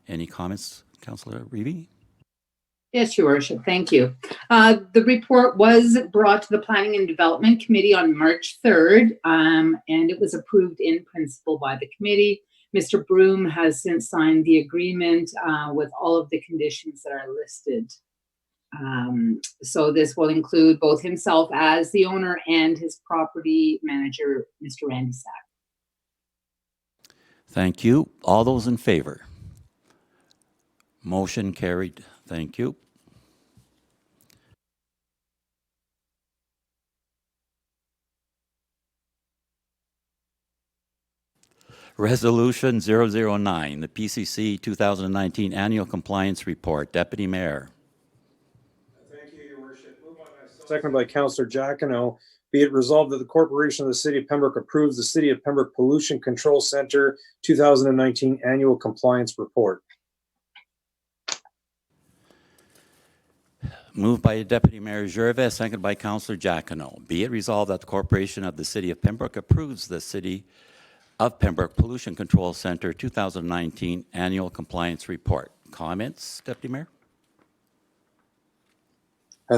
Any comments, Councillor Reavy? Yes, Your Worship, thank you. The report was brought to the Planning and Development Committee on March 3rd, and it was approved in principle by the committee. Mr. Broom has since signed the agreement with all of the conditions that are listed. So this will include both himself as the owner and his property manager, Mr. Randy Sack. Thank you. All those in favor? Motion carried. Thank you. Resolution 009, the PCC 2019 Annual Compliance Report. Deputy Mayor. Thank you, Your Worship. Moved by myself, seconded by Councillor Giacono. Be it resolved that the Corporation of the City of Pembroke approves the City of Pembroke Pollution Control Center 2019 Annual Compliance Report. Moved by Deputy Mayor Gervais, seconded by Councillor Giacono. Be it resolved that the Corporation of the City of Pembroke approves the City of Pembroke Pollution Control Center 2019 Annual Compliance Report. Comments, Deputy Mayor?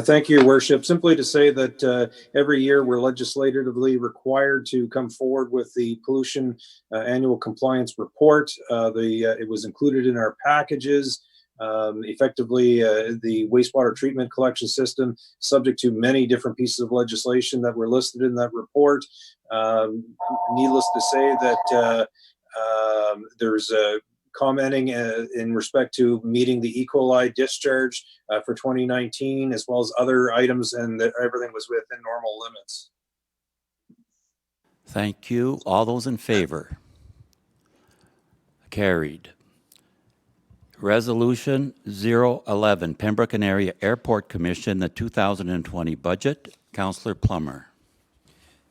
Thank you, Your Worship. Simply to say that every year we're legislatively required to come forward with the pollution annual compliance report. It was included in our packages. Effectively, the wastewater treatment collection system, subject to many different pieces of legislation that were listed in that report. Needless to say that there's commenting in respect to meeting the E. coli discharge for 2019, as well as other items, and that everything was within normal limits. Thank you. All those in favor? Carried. Resolution 011, Pembroke and Area Airport Commission, the 2020 budget. Councillor Plummer.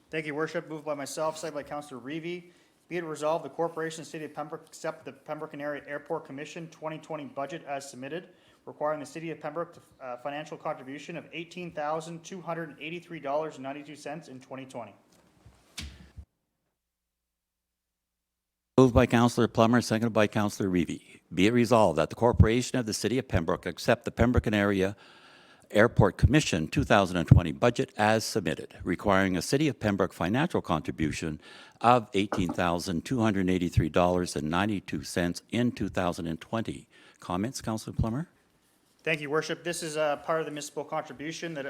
Thank you, Worship. Moved by myself, seconded by Councillor Reavy. Be it resolved, the Corporation of the City of Pembroke accept the Pembroke and Area Airport Commission 2020 budget as submitted, requiring the City of Pembroke a financial contribution of $18,283.92 in 2020. Moved by Councillor Plummer, seconded by Councillor Reavy. Be it resolved that the Corporation of the City of Pembroke accept the Pembroke and Area Airport Commission 2020 budget as submitted, requiring a City of Pembroke financial contribution of $18,283.92 in 2020. Comments, Councillor Plummer? Thank you, Worship. This is part of the municipal contribution that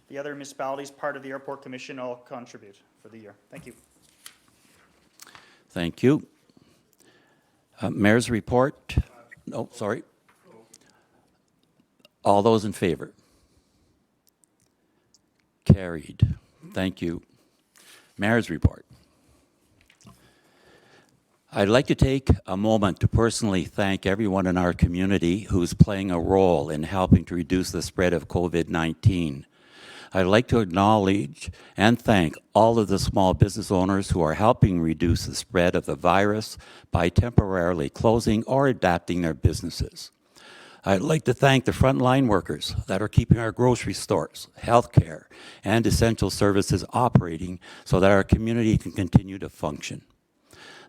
the other municipalities part of the Airport Commission all contribute for the year. Thank you. Thank you. Mayor's report. No, sorry. All those in favor? Carried. Thank you. Mayor's report. I'd like to take a moment to personally thank everyone in our community who's playing a role in helping to reduce the spread of COVID-19. I'd like to acknowledge and thank all of the small business owners who are helping reduce the spread of the virus by temporarily closing or adapting their businesses. I'd like to thank the frontline workers that are keeping our grocery stores, healthcare, and essential services operating so that our community can continue to function.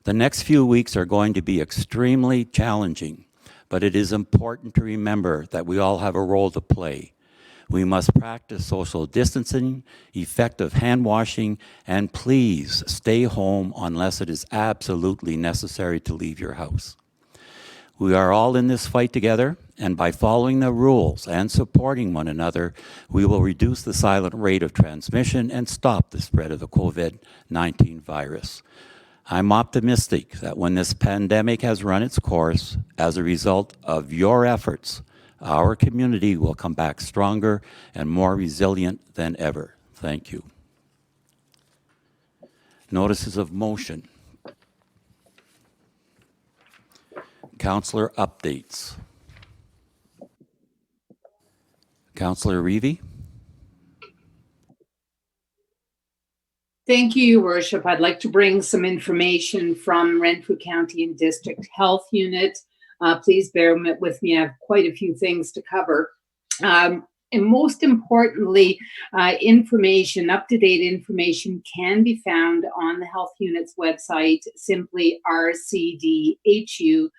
The next few weeks are going to be extremely challenging, but it is important to remember that we all have a role to play. We must practice social distancing, effective hand washing, and please stay home unless it is absolutely necessary to leave your house. We are all in this fight together, and by following the rules and supporting one another, we will reduce the silent rate of transmission and stop the spread of the COVID-19 virus. I'm optimistic that when this pandemic has run its course, as a result of your efforts, our community will come back stronger and more resilient than ever. Thank you. Notices of motion. Councillor updates. Councillor Reevy? Thank you, Your Worship. I'd like to bring some information from Renfrew County and District Health Unit. Please bear with me. I have quite a few things to cover. And most importantly, up-to-date information can be found on the health unit's website, simply rcdhu.com.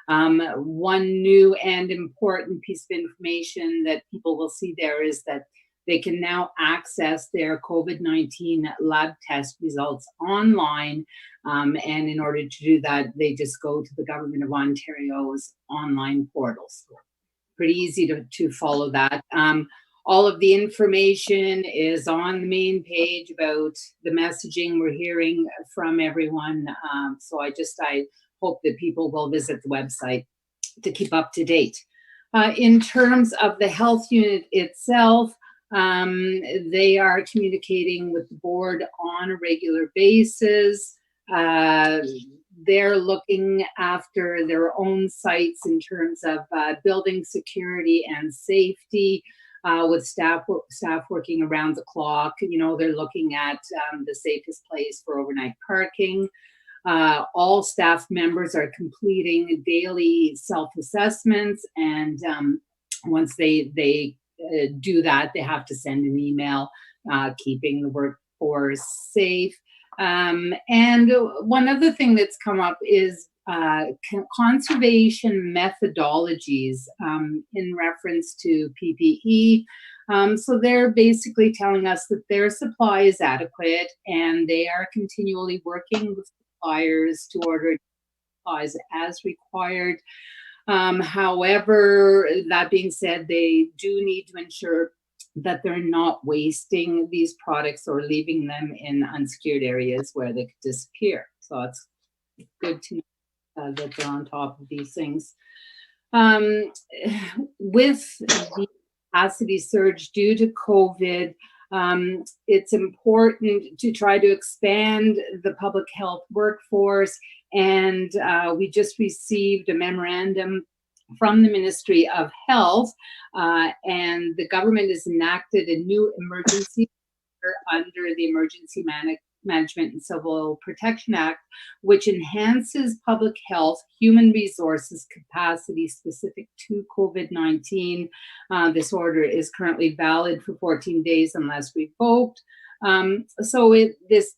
One new and important piece of information that people will see there is that they can now access their COVID-19 lab test results online. And in order to do that, they just go to the Government of Ontario's online portals. Pretty easy to follow that. All of the information is on the main page about the messaging we're hearing from everyone. So I hope that people will visit the website to keep up to date. In terms of the health unit itself, they are communicating with the board on a regular basis. They're looking after their own sites in terms of building security and safety, with staff working around the clock. You know, they're looking at the safest place for overnight parking. All staff members are completing daily self-assessments, and once they do that, they have to send an email keeping the workforce safe. And one other thing that's come up is conservation methodologies in reference to PPE. So they're basically telling us that their supply is adequate, and they are continually working with suppliers to order supplies as required. However, that being said, they do need to ensure that they're not wasting these products or leaving them in unsecured areas where they could disappear. So it's good to know that they're on top of these things. With the capacity surge due to COVID, it's important to try to expand the public health workforce. And we just received a memorandum from the Ministry of Health, and the government has enacted a new emergency under the Emergency Management and Civil Protection Act, which enhances public health, human resources capacity specific to COVID-19. This order is currently valid for 14 days unless revoked. This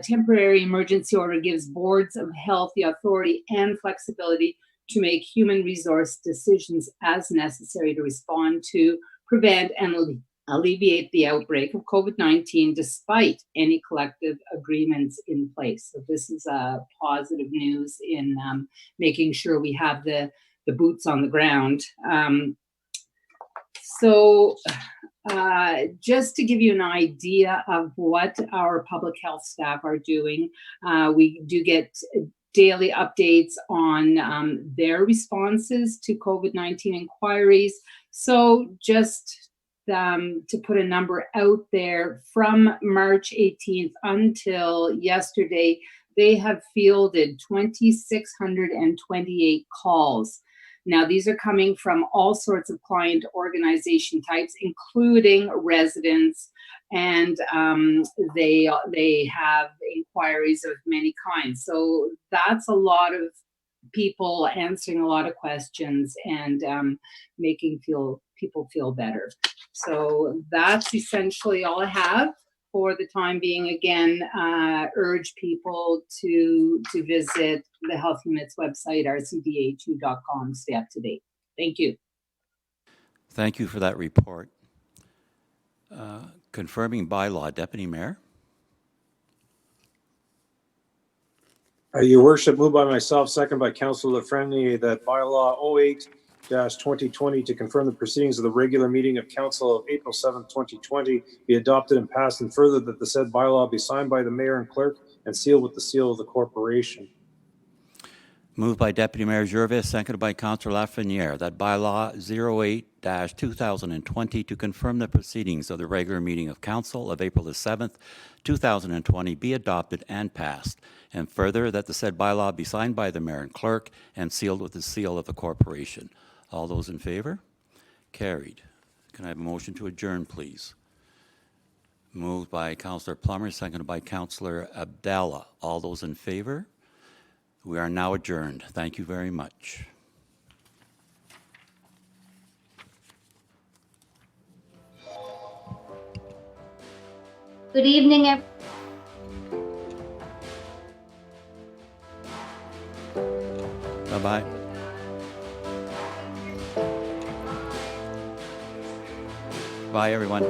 temporary emergency order gives boards of health the authority and flexibility to make human resource decisions as necessary to respond to, prevent, and alleviate the outbreak of COVID-19 despite any collective agreements in place. So this is positive news in making sure we have the boots on the ground. Just to give you an idea of what our public health staff are doing, we do get daily updates on their responses to COVID-19 inquiries. So just to put a number out there, from March 18th until yesterday, they have fielded 2,628 calls. Now, these are coming from all sorts of client organization types, including residents, and they have inquiries of many kinds. So that's a lot of people answering a lot of questions and making people feel better. So that's essentially all I have for the time being. Again, urge people to visit the health unit's website, rcdhu.com, stay up to date. Thank you. Thank you for that report. Confirming bylaw, Deputy Mayor. Your Worship, moved by myself, second by Councillor Lafreniere, that bylaw 08-2020 to confirm the proceedings of the regular meeting of Council of April 7th, 2020 be adopted and passed, and further that the said bylaw be signed by the Mayor and Clerk and sealed with the seal of the corporation. Moved by Deputy Mayor Gervais, seconded by Councillor Lafreniere, that bylaw 08-2020 to confirm the proceedings of the regular meeting of Council of April the 7th, 2020 be adopted and passed, and further that the said bylaw be signed by the Mayor and Clerk and sealed with the seal of the corporation. All those in favor? Carried. Can I have a motion to adjourn, please? Moved by Councillor Plummer, seconded by Councillor Abdallah. All those in favor? We are now adjourned. Thank you very much. Good evening, everyone. Bye-bye. Bye, everyone.